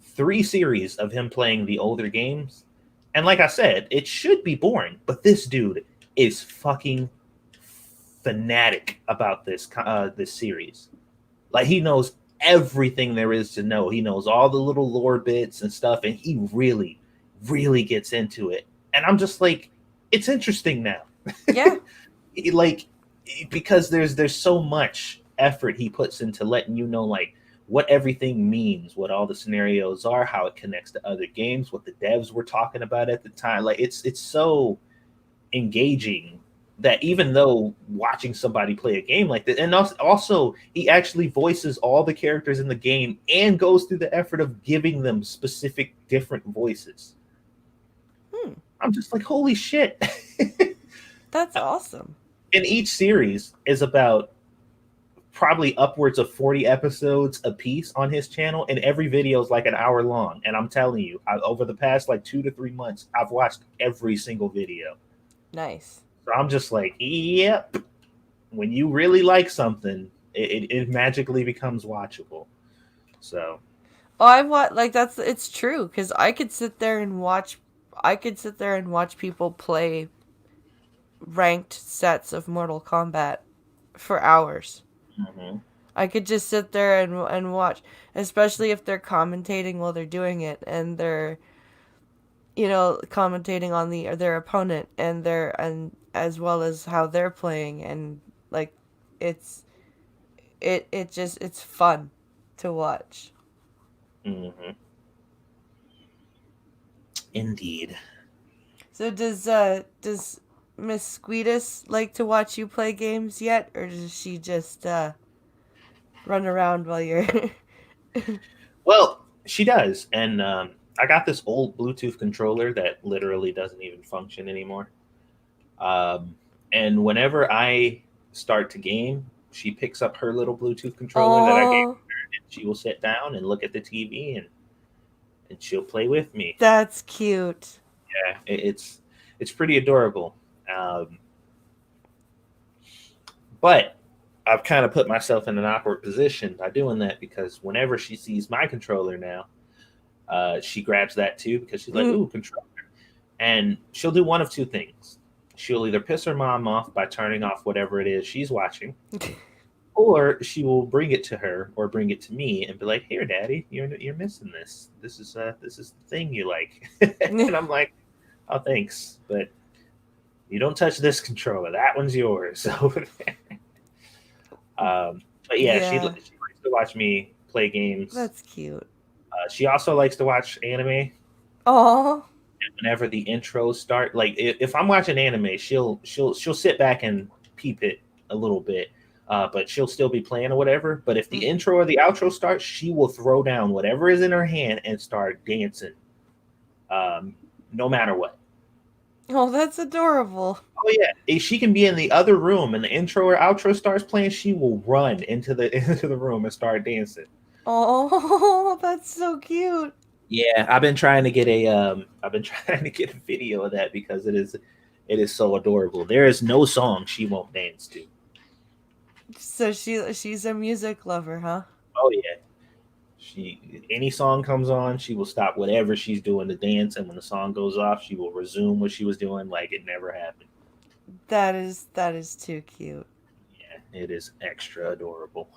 3 series of him playing the older games. And like I said, it should be boring, but this dude is fucking fanatic about this series. Like he knows everything there is to know. He knows all the little lore bits and stuff, and he really, really gets into it. and I'm just like, it's interesting now. Yeah. Like, because there's so much effort he puts into letting you know like what everything means, what all the scenarios are, how it connects to other games, what the devs were talking about at the time. Like it's so engaging that even though watching somebody play a game like that, and also he actually voices all the characters in the game and goes through the effort of giving them specific different voices. Hmm. I'm just like, holy shit. That's awesome. And each series is about probably upwards of 40 episodes a piece on his channel, and every video is like an hour long. And I'm telling you, over the past like 2 to 3 months, I've watched every single video. Nice. So I'm just like, yep. When you really like something, it magically becomes watchable. So, Oh, I want like that's it's true because I could sit there and watch. I could sit there and watch people play ranked sets of Mortal Kombat for hours. mhm. I could just sit there and watch, especially if they're commentating while they're doing it and they're commentating on their opponent and as well as how they're playing and like it's it's fun to watch. Mhm. Indeed. So does Miss Squeedus like to watch you play games yet, or does she just run around while you're? Well, she does. And I got this old Bluetooth controller that literally doesn't even function anymore. Um, and whenever I start to game, she picks up her little Bluetooth controller that I gave Oh, her, and she will sit down and look at the TV, and she'll play with me. that's cute. Yeah, it's pretty adorable. Um, but I've kind of put myself in an awkward position by doing that because whenever she sees my controller now, she grabs that too because she's like, Mm. "Ooh, controller!" And she'll do one of two things. She'll either piss her mom off by turning off whatever it is she's watching, or she will bring it to her or bring it to me and be like, "Here, Daddy, you're missing this. This is the thing you like." And I'm like, "Oh, thanks, but you don't touch this controller. That one's yours." So, but yeah, she Yeah, likes to watch me play games. that's cute. She also likes to watch anime. Oh, Whenever the intros start, like if I'm watching anime, she'll sit back and peep it a little bit, but she'll still be playing or whatever. But if the intro or the outro starts, she will throw down whatever is in her hand and start dancing, um, no matter what. oh, that's adorable. Oh yeah, if she can be in the other room and the intro or outro starts playing, she will run into the into the room and start dancing. Oh, that's so cute. Yeah, I've been trying to get I've been trying to get a video of that because it is so adorable. There is no song she won't dance to. So she's a music lover, huh? Oh yeah. She any song comes on, she will stop whatever she's doing to dance, and when the song goes off, she will resume what she was doing like it never happened. That is too cute. Yeah, it is extra adorable.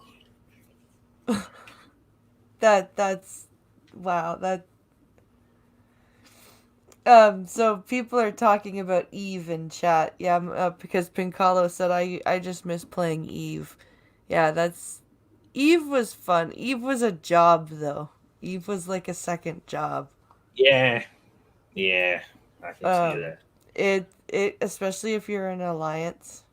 That's wow. So people are talking about Eve in chat. Yeah, because Pincalo said I just miss playing Eve. Yeah, that's Eve was fun. Eve was a job though. Eve was like a second job. Yeah, yeah, I can see Um, that. it especially if you're in alliance.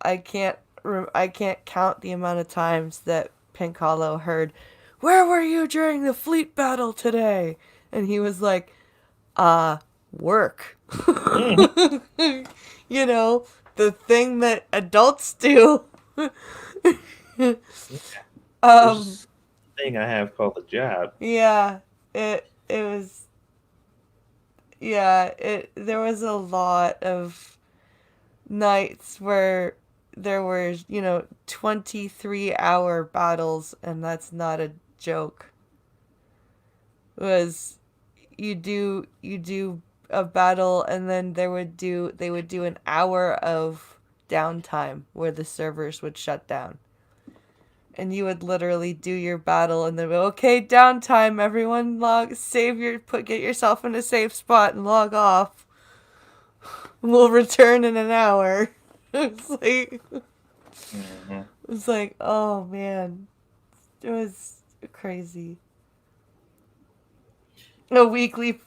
I can't count the amount of times that Pincalo heard, "Where were you during the fleet battle today?" And he was like, work. Mhm. You know, the thing that adults do. um, There's a thing I have called a job. yeah, it was it there was a lot of nights where there were, 23-hour battles and that's not a joke. It was you do a battle and then they would do an hour of downtime where the servers would shut down and you would literally do your battle, and then okay, downtime, everyone, get yourself in a safe spot and log off. We'll return in an hour. It's like Mm-hmm. it's like, oh man, it was crazy. A weekly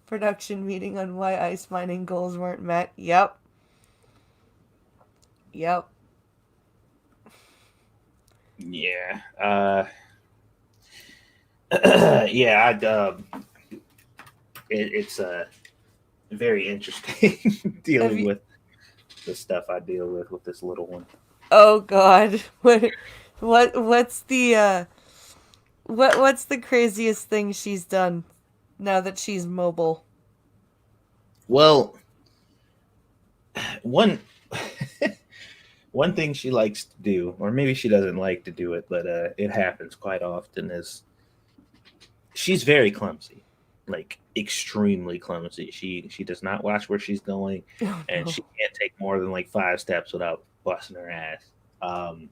production meeting on why ice mining goals weren't met. Yep. Yep. Yeah. Yeah. It's very interesting Have dealing you, with the stuff I deal with this little one. oh god. What's the what's the craziest thing she's done now that she's mobile? Well, one one thing she likes to do, or maybe she doesn't like to do it, but it happens quite often, is she's very clumsy, like extremely clumsy. She does not watch where she's going, Oh and no. she can't take more than like 5 steps without busting her ass. Um,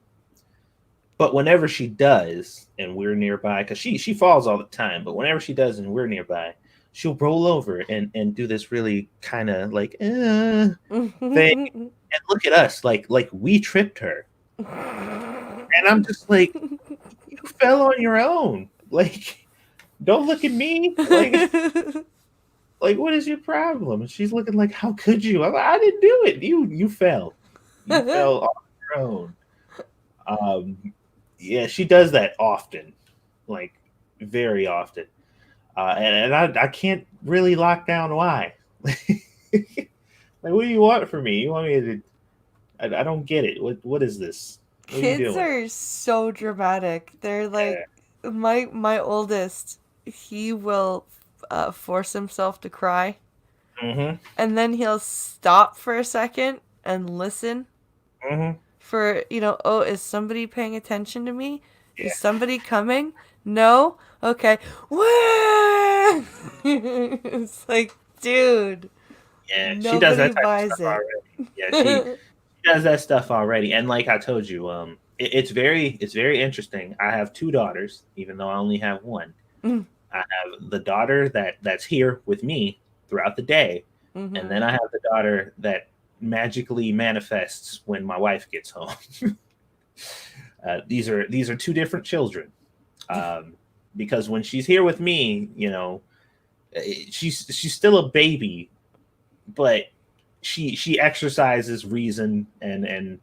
but whenever she does, and we're nearby, because she falls all the time, but whenever she does and we're nearby, she'll roll over and do this really kind of like thing, and look at us like we tripped her, and I'm just like, you fell on your own, like. Don't look at me. Like, what is your problem? And she's looking like, how could you? I'm like, I didn't do it. You fell. You fell on your own. Yeah, she does that often, like very often. And I can't really lock down why. Like, what do you want from me? You want me to? I don't get it. What is this? What are you Kids doing? are so dramatic. They're like my oldest. He will force himself to cry, Mm-hmm. and then he'll stop for a second and listen Mm-hmm. for oh, is somebody paying attention to me? Is Yeah. somebody coming? No. Okay. Wah! It's like, dude, Yeah. She does nobody that type of buys stuff it. already. Yeah. She does that stuff already. And like I told you, it's very interesting. I have 2 daughters, even though I only have one. Mm, I have the daughter that's here with me throughout the day, and mm-hmm. then I have the daughter that magically manifests when my wife gets home. These are 2 different children. Um, because when she's here with me, she's still a baby, but she exercises reason and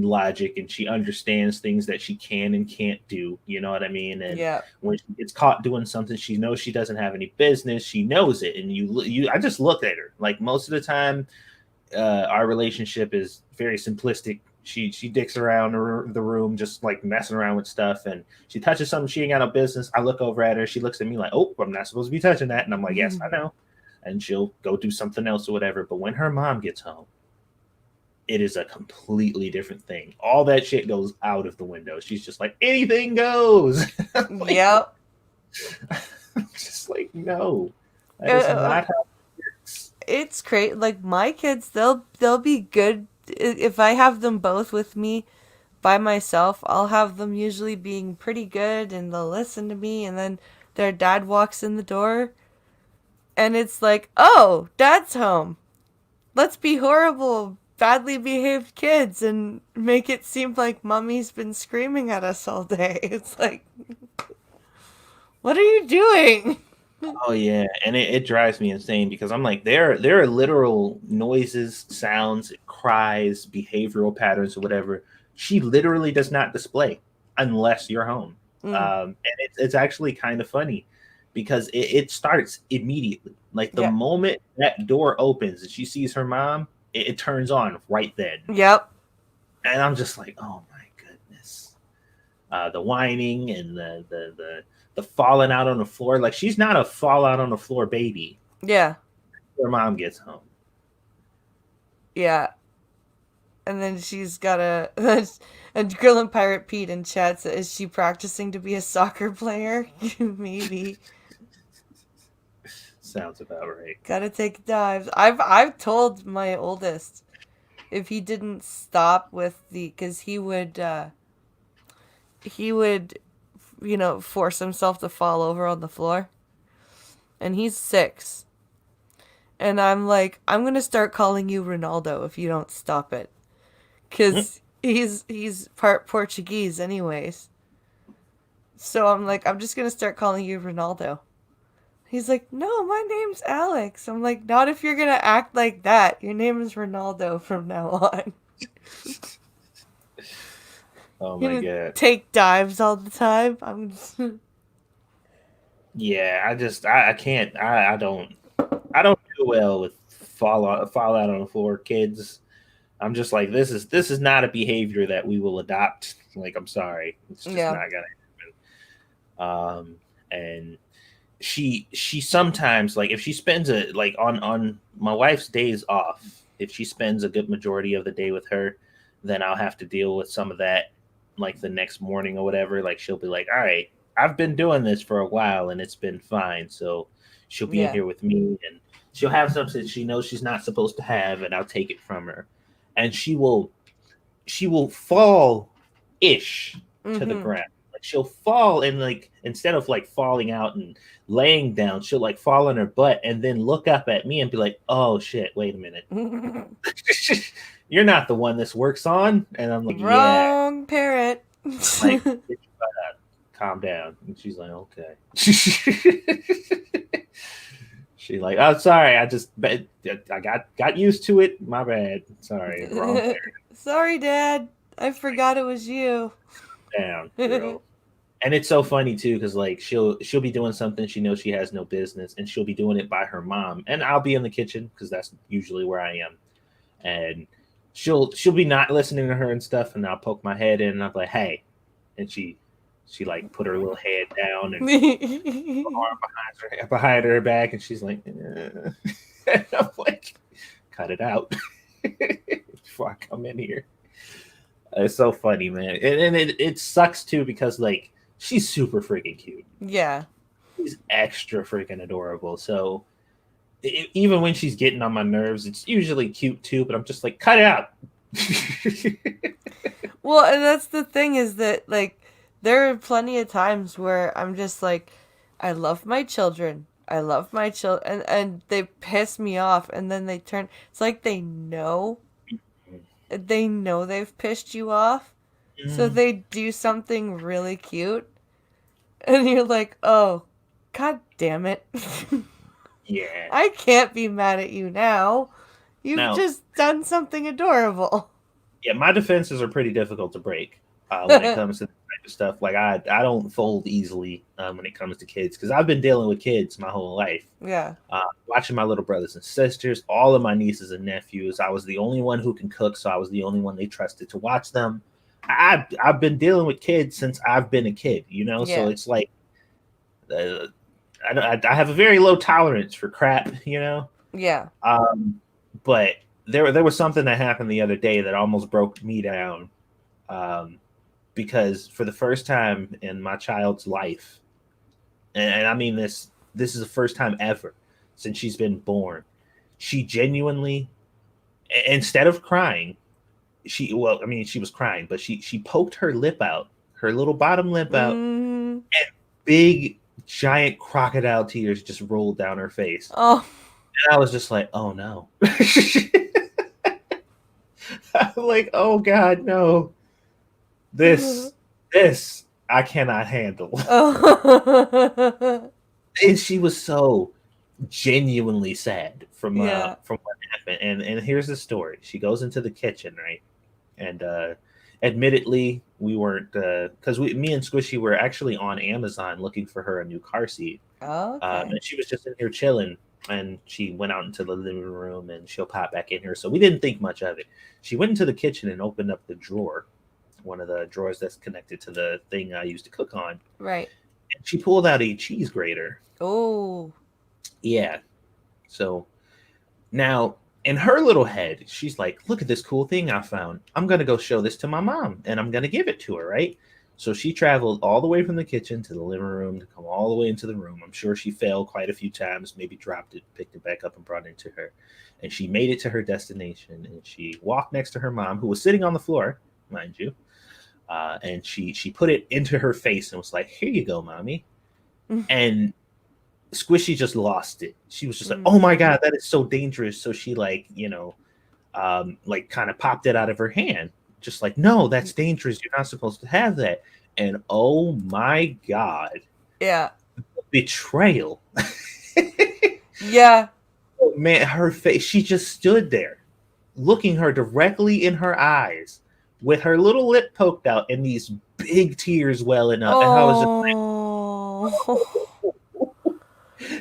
logic, and she understands things that she can and can't do, you know what I mean? And Yeah. when she gets caught doing something she knows she doesn't have any business, she knows it. And you I just look at her, like, most of the time our relationship is very simplistic. She dicks around the room, just like messing around with stuff, and she touches something she ain't got no business. I look over at her, she looks at me like, oh, I'm not supposed to be touching that, and I'm like, yes, I know. And she'll go do something else or whatever. But when her mom gets home, it is a completely different thing. All that shit goes out of the window. She's just like, anything goes. Like, Yep. I'm just like, no, that is Uh, not how it works. it's great. Like my kids, they'll be good if I have them both with me. By myself, I'll have them usually being pretty good, and they'll listen to me, and then their dad walks in the door, and it's like, oh, dad's home. Let's be horrible, badly behaved kids and make it seem like mommy's been screaming at us all day. It's like, what are you doing? Oh yeah, and it drives me insane because I'm like, there are literal noises, sounds, cries, behavioral patterns, or whatever. She literally does not display unless you're home, Mm, and it's actually kind of funny because it starts immediately. Like the yeah. moment that door opens and she sees her mom, it turns on right then, Yep. and I'm just like, oh my goodness, the whining and the falling out on the floor. Like, she's not a fall out on the floor baby. Yeah. Her mom gets home. Yeah. And then she's got a and Girl and Pirate Pete in chat says, is she practicing to be a soccer player? Maybe. Sounds about right. Gotta take dives. I've told my oldest, if he didn't stop with because he would, force himself to fall over on the floor, and he's 6, and I'm like, I'm gonna start calling you Ronaldo if you don't stop it, because he's part Portuguese anyways. So I'm like, I'm just gonna start calling you Ronaldo. He's like, no, my name's Alex. I'm like, not if you're gonna act like that. Your name is Ronaldo from now on. Oh You're my gonna god. take dives all the time. I'm just. Yeah, I can't I don't do well with fall out on the floor kids. I'm just like this is not a behavior that we will adopt. Like I'm sorry. It's just Yeah. not gonna and she sometimes like if she spends a like on my wife's days off, if she spends a good majority of the day with her, then I'll have to deal with some of that like the next morning or whatever. Like she'll be like, all right, I've been doing this for a while and it's been fine. So she'll be in Yeah. here with me and she'll have something she knows she's not supposed to have and I'll take it from her. And she will fall ish to the Mm-hmm. ground. Like she'll fall and like instead of like falling out and laying down, she'll like fall on her butt and then look up at me and be like, "Oh shit, wait a minute, you're not the one this works on." And I'm like, "Yeah." Wrong parrot. Like, calm down. And she's like, "Okay." She like, "Oh, sorry, I got used to it. My bad. Sorry, wrong parent. Sorry, Dad. I forgot it was you. Down, girl." And it's so funny too because like she'll be doing something she knows she has no business and she'll be doing it by her mom and I'll be in the kitchen because that's usually where I am and she'll be not listening to her and stuff and I'll poke my head in and I'm like, hey, and she like put her little head down and behind her back and she's like, and I'm like, cut it out before I come in here. It's so funny, man, and it sucks too because like she's super freaking cute. Yeah. She's extra freaking adorable. So even when she's getting on my nerves, it's usually cute too. But I'm just like, cut it out. Well, and that's the thing is that, like, there are plenty of times where I'm just like, I love my children. I love my children. And they piss me off. And then they turn. It's like they know. They know they've pissed you off. So Mm, they do something really cute. And you're like, oh, god damn it. yeah. I can't be mad at you now. You've Now, just done something adorable. yeah, my defenses are pretty difficult to break when it comes to this type of stuff. Like I don't fold easily when it comes to kids because I've been dealing with kids my whole life. Yeah. Watching my little brothers and sisters, all of my nieces and nephews. I was the only one who can cook, so I was the only one they trusted to watch them. I've been dealing with kids since I've been a kid, you know. So Yeah. it's like uh, I have a very low tolerance for crap, you know. Yeah. But there was something that happened the other day that almost broke me down, because for the first time in my child's life, and I mean this is the first time ever since she's been born, she genuinely, instead of crying, I mean she was crying, but she poked her lip out, her little bottom lip out, Mm. and big giant crocodile tears just rolled down her face. Oh. And I was just like, oh no. I'm like, oh god, no. This I cannot handle. Oh. And she was so genuinely sad Yeah. from what happened. And here's the story. She goes into the kitchen, right? And admittedly, we weren't because me and Squishy were actually on Amazon looking for her a new car seat. Okay. And she was just in here chilling. And she went out into the living room and she'll pop back in here. So we didn't think much of it. She went into the kitchen and opened up the drawer, one of the drawers that's connected to the thing I used to cook on. Right. And she pulled out a cheese grater. Oh. Yeah. So now in her little head, she's like, look at this cool thing I found. I'm going to go show this to my mom and I'm going to give it to her, right? So she traveled all the way from the kitchen to the living room to come all the way into the room. I'm sure she fell quite a few times, maybe dropped it, picked it back up, and brought it to her. And she made it to her destination. And she walked next to her mom, who was sitting on the floor, mind you. And she put it into her face and was like, "Here you go, mommy." And Squishy just lost it. She was just like, "Oh my god, that is so dangerous." So she like kind of popped it out of her hand, just like, "No, that's dangerous. You're not supposed to have that." And oh my god, Yeah. betrayal! Yeah. Oh, man, her face. She just stood there, looking her directly in her eyes, with her little lip poked out and these big tears welling up. And I was just Oh.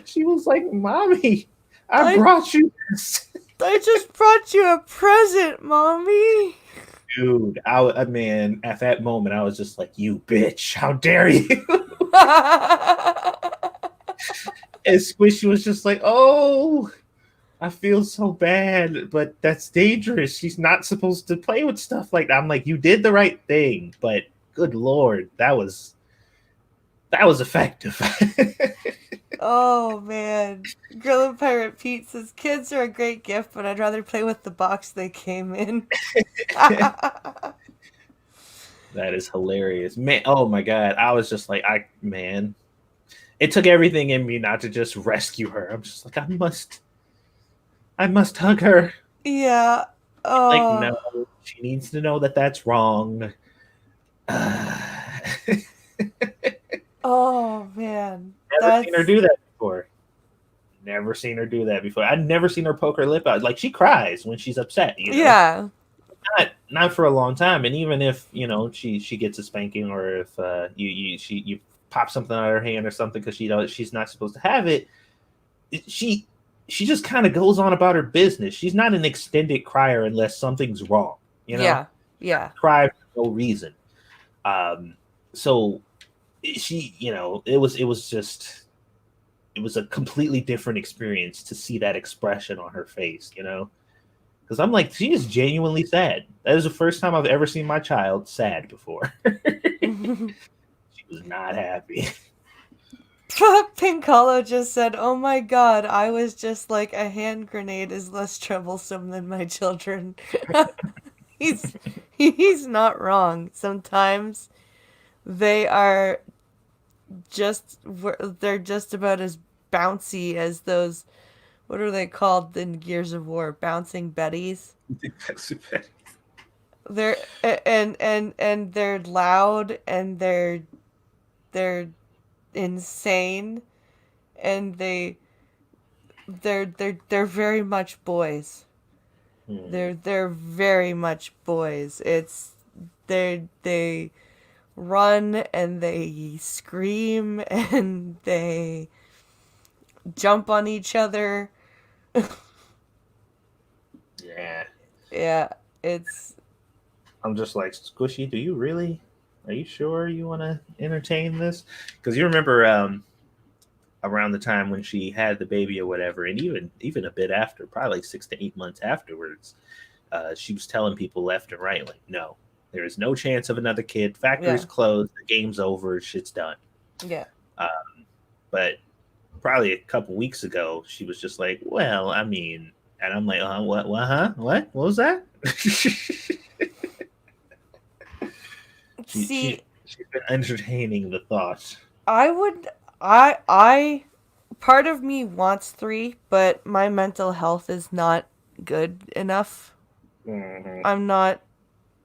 she was like, "Mommy, I I brought you this." I just brought you a present, mommy. Dude, man, at that moment, I was just like, "You bitch, how dare you?" And Squishy was just like, "Oh, I feel so bad, but that's dangerous. She's not supposed to play with stuff like that." I'm like, "You did the right thing, but good lord, that was effective." Oh man. Grillin' Pirate Pete says kids are a great gift, but I'd rather play with the box they came in. That is hilarious, man. Oh my god, I was just like, man, it took everything in me not to just rescue her. I'm just like, I must hug her. Yeah. Like, Oh. no, she needs to know that that's wrong. Oh man. Never seen her That's do that before. Never seen her do that before. I'd never seen her poke her lip out. Like, she cries when she's upset, yeah. Not for a long time. And even if she gets a spanking, or if you pop something out of her hand or something because she's not supposed to have it, she just kind of goes on about her business. She's not an extended crier unless something's wrong. Yeah. Yeah. Cry for no reason. So she, it was a completely different experience to see that expression on her face, because I'm like, she is genuinely sad. That is the first time I've ever seen my child sad before. She was not happy. Pinkolo just said, "Oh my god, I was just like a hand grenade is less troublesome than my children." he's he's not wrong. Sometimes they are they're just about as bouncy as those, what are they called in Gears of War? Bouncing Betties. They're and they're loud and they're insane and they're very much boys. They're very much boys. It's they run and they scream and they jump on each other. Yeah. Yeah, it's I'm just like, Squishy, are you sure you want to entertain this? Because you remember around the time when she had the baby or whatever, and even a bit after, probably like 6 to 8 months afterwards, she was telling people left and right, like, "No, there is no chance of another kid. Factory's yeah. closed. The game's over. Shit's done." Yeah. But probably a couple weeks ago, she was just like, "Well, I mean," and I'm like, what, huh? What was that?" See, She's been entertaining the thought. I would I part of me wants 3, but my mental health is not good enough. Mm-hmm.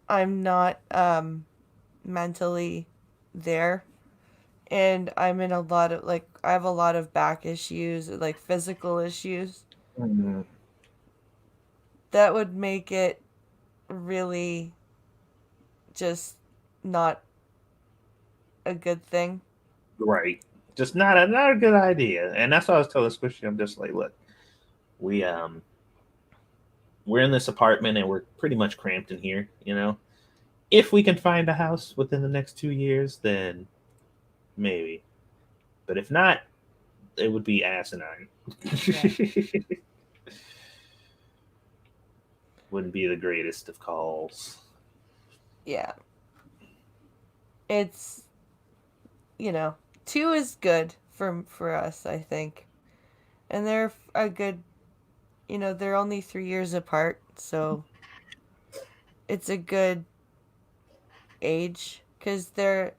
I'm not mentally there, and I'm in a lot of like I have a lot of back issues, like physical issues Mm-hmm. that would make it really just not a good thing. Right. Just not a good idea. And that's what I was telling Squishy. I'm just like, look, we we're in this apartment and we're pretty much cramped in here. If we can find a house within the next 2 years, then maybe. But if not, it would be asinine. Yeah. Wouldn't be the greatest of calls. Yeah. it's, you know, two is good for us, I think. And they're a good, they're only 3 years apart, so it's a good age because they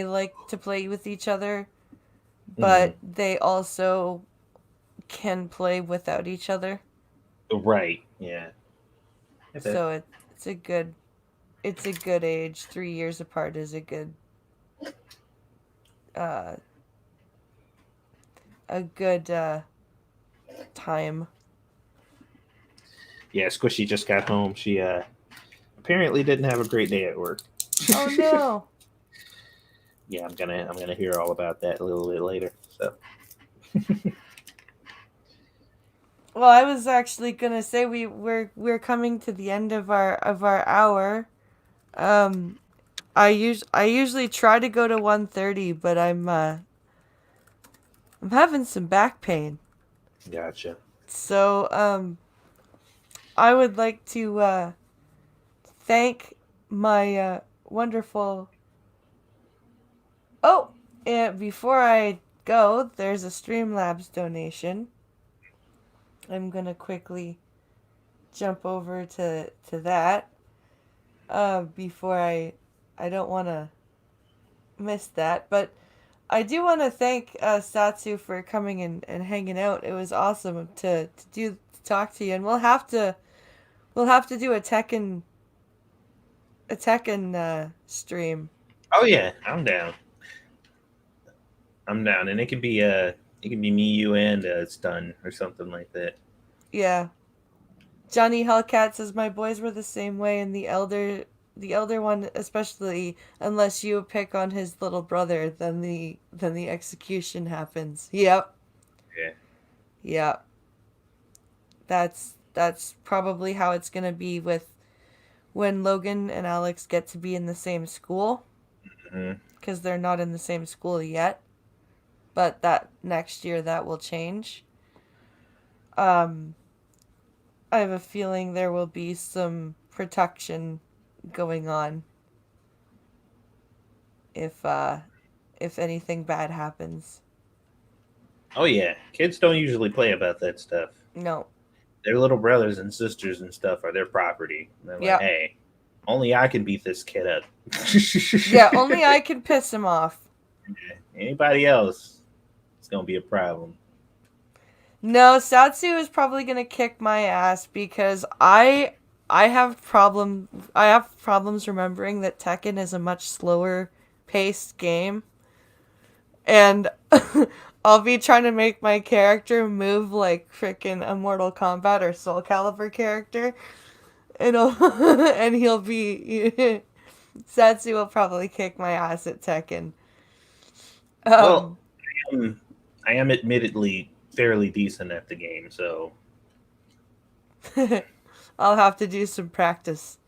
like to play with each other, Hmm. but they also can play without each other. Right. Yeah. Okay. So it's a good it's a good age. 3 years apart is uh a good time. Yeah. Squishy just got home. She apparently didn't have a great day at work. Oh no. Yeah, I'm gonna hear all about that a little bit later. So Well, I was actually gonna say we're coming to the end of our hour. Um, I usually try to go to 1:30, but I'm having some back pain. gotcha. So I would like to thank my wonderful. Oh, and before I go, there's a Streamlabs donation. I'm gonna quickly jump over to that. Before I don't want to miss that, but I do want to thank Satsu for coming and hanging out. It was awesome to talk to you, and we'll have to do a Tekken stream. Oh yeah, I'm down. I'm down, and it can be me, you, and Stun or something like that. Yeah, Johnny Hellcat says my boys were the same way, and the elder one especially, unless you pick on his little brother, then the execution happens. Yep, Yeah. yep. That's probably how it's gonna be with when Logan and Alex get to be in the same school, Hmm. because they're not in the same school yet. But that next year that will change. Um, I have a feeling there will be some protection going on if if anything bad happens. Oh yeah, kids don't usually play about that stuff. No. Their little brothers and sisters and stuff are their property. And they're like, Yep. hey, only I can beat this kid up. Yeah, only I can piss him off. Anybody else, it's gonna be a problem. No, Satsu is probably gonna kick my ass because I have problems remembering that Tekken is a much slower paced game, and I'll be trying to make my character move like freaking a Mortal Kombat or Soul Calibur character, and and he'll be Satsu will probably kick my ass at Tekken. Well, Um, I'm, I am admittedly fairly decent at the game, so I'll have to do some practice.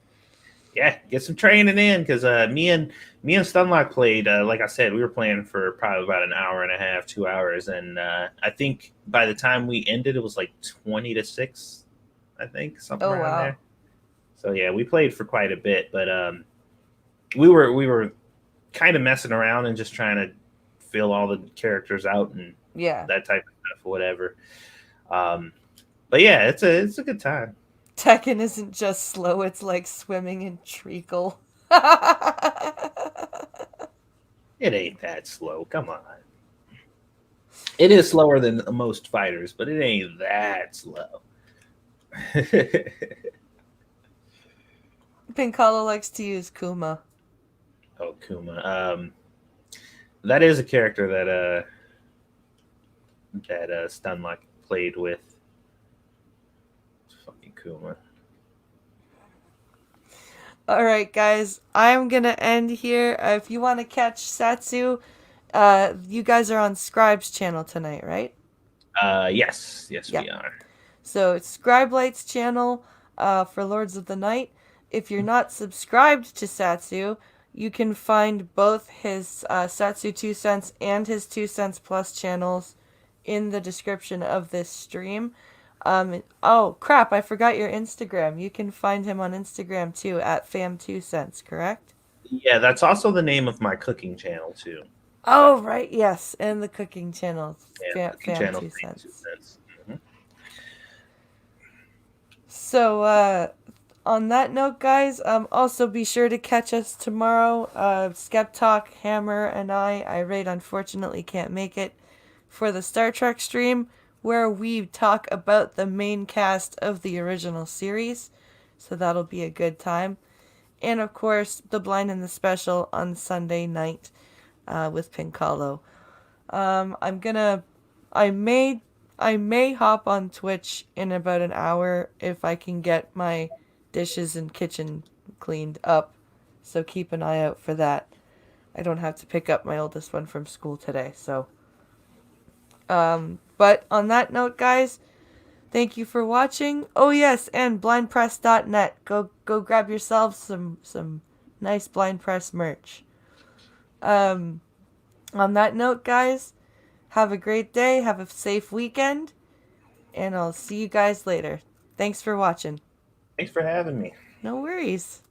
yeah, get some training in because me and Stunlock played. Like I said, we were playing for probably about an hour and a half, 2 hours, and I think by the time we ended, it was like 20-6. I think something Oh around wow. there. So yeah, we played for quite a bit, but we were kind of messing around and just trying to fill all the characters out and Yeah. that type of stuff, whatever. Um, but yeah, it's a good time. Tekken isn't just slow, it's like swimming in treacle. It ain't that slow. Come on. It is slower than most fighters, but it ain't that slow. Pincalo likes to use Kuma. Oh, Kuma. That is a character that Stunlock played with. Fucking Kuma. Alright, guys, I'm gonna end here. If you want to catch Satsu, you guys are on Scribe's channel tonight, right? Yes, Yeah. we are. So it's Scribe Light's channel for Lords of the Night. If you're not subscribed to Satsu, you can find both his Satsu2Cents and his 2 Cents Plus channels in the description of this stream. Oh crap! I forgot your Instagram. You can find him on Instagram too at fam2cents. Correct? Yeah, that's also the name of my cooking channel too. Oh, right, yes, and the cooking channel, Yeah, cooking Fam channel Two name two Cents. cents. Mhm. So, on that note, guys, also be sure to catch us tomorrow. Skep Talk, Hammer, and I Rate, unfortunately can't make it for the Star Trek stream, where we talk about the main cast of the original series. So that'll be a good time. And of course, The Blind and the Special on Sunday night with Pincalo. I'm gonna, I may, I may hop on Twitch in about an hour if I can get my dishes and kitchen cleaned up. So keep an eye out for that. I don't have to pick up my oldest one from school today, so. But on that note, guys, thank you for watching. Oh yes, and blindpress.net. Go grab yourselves some nice blind press merch. Um, on that note, guys, have a great day, have a safe weekend, and I'll see you guys later. Thanks for watching. Thanks for having me. No worries.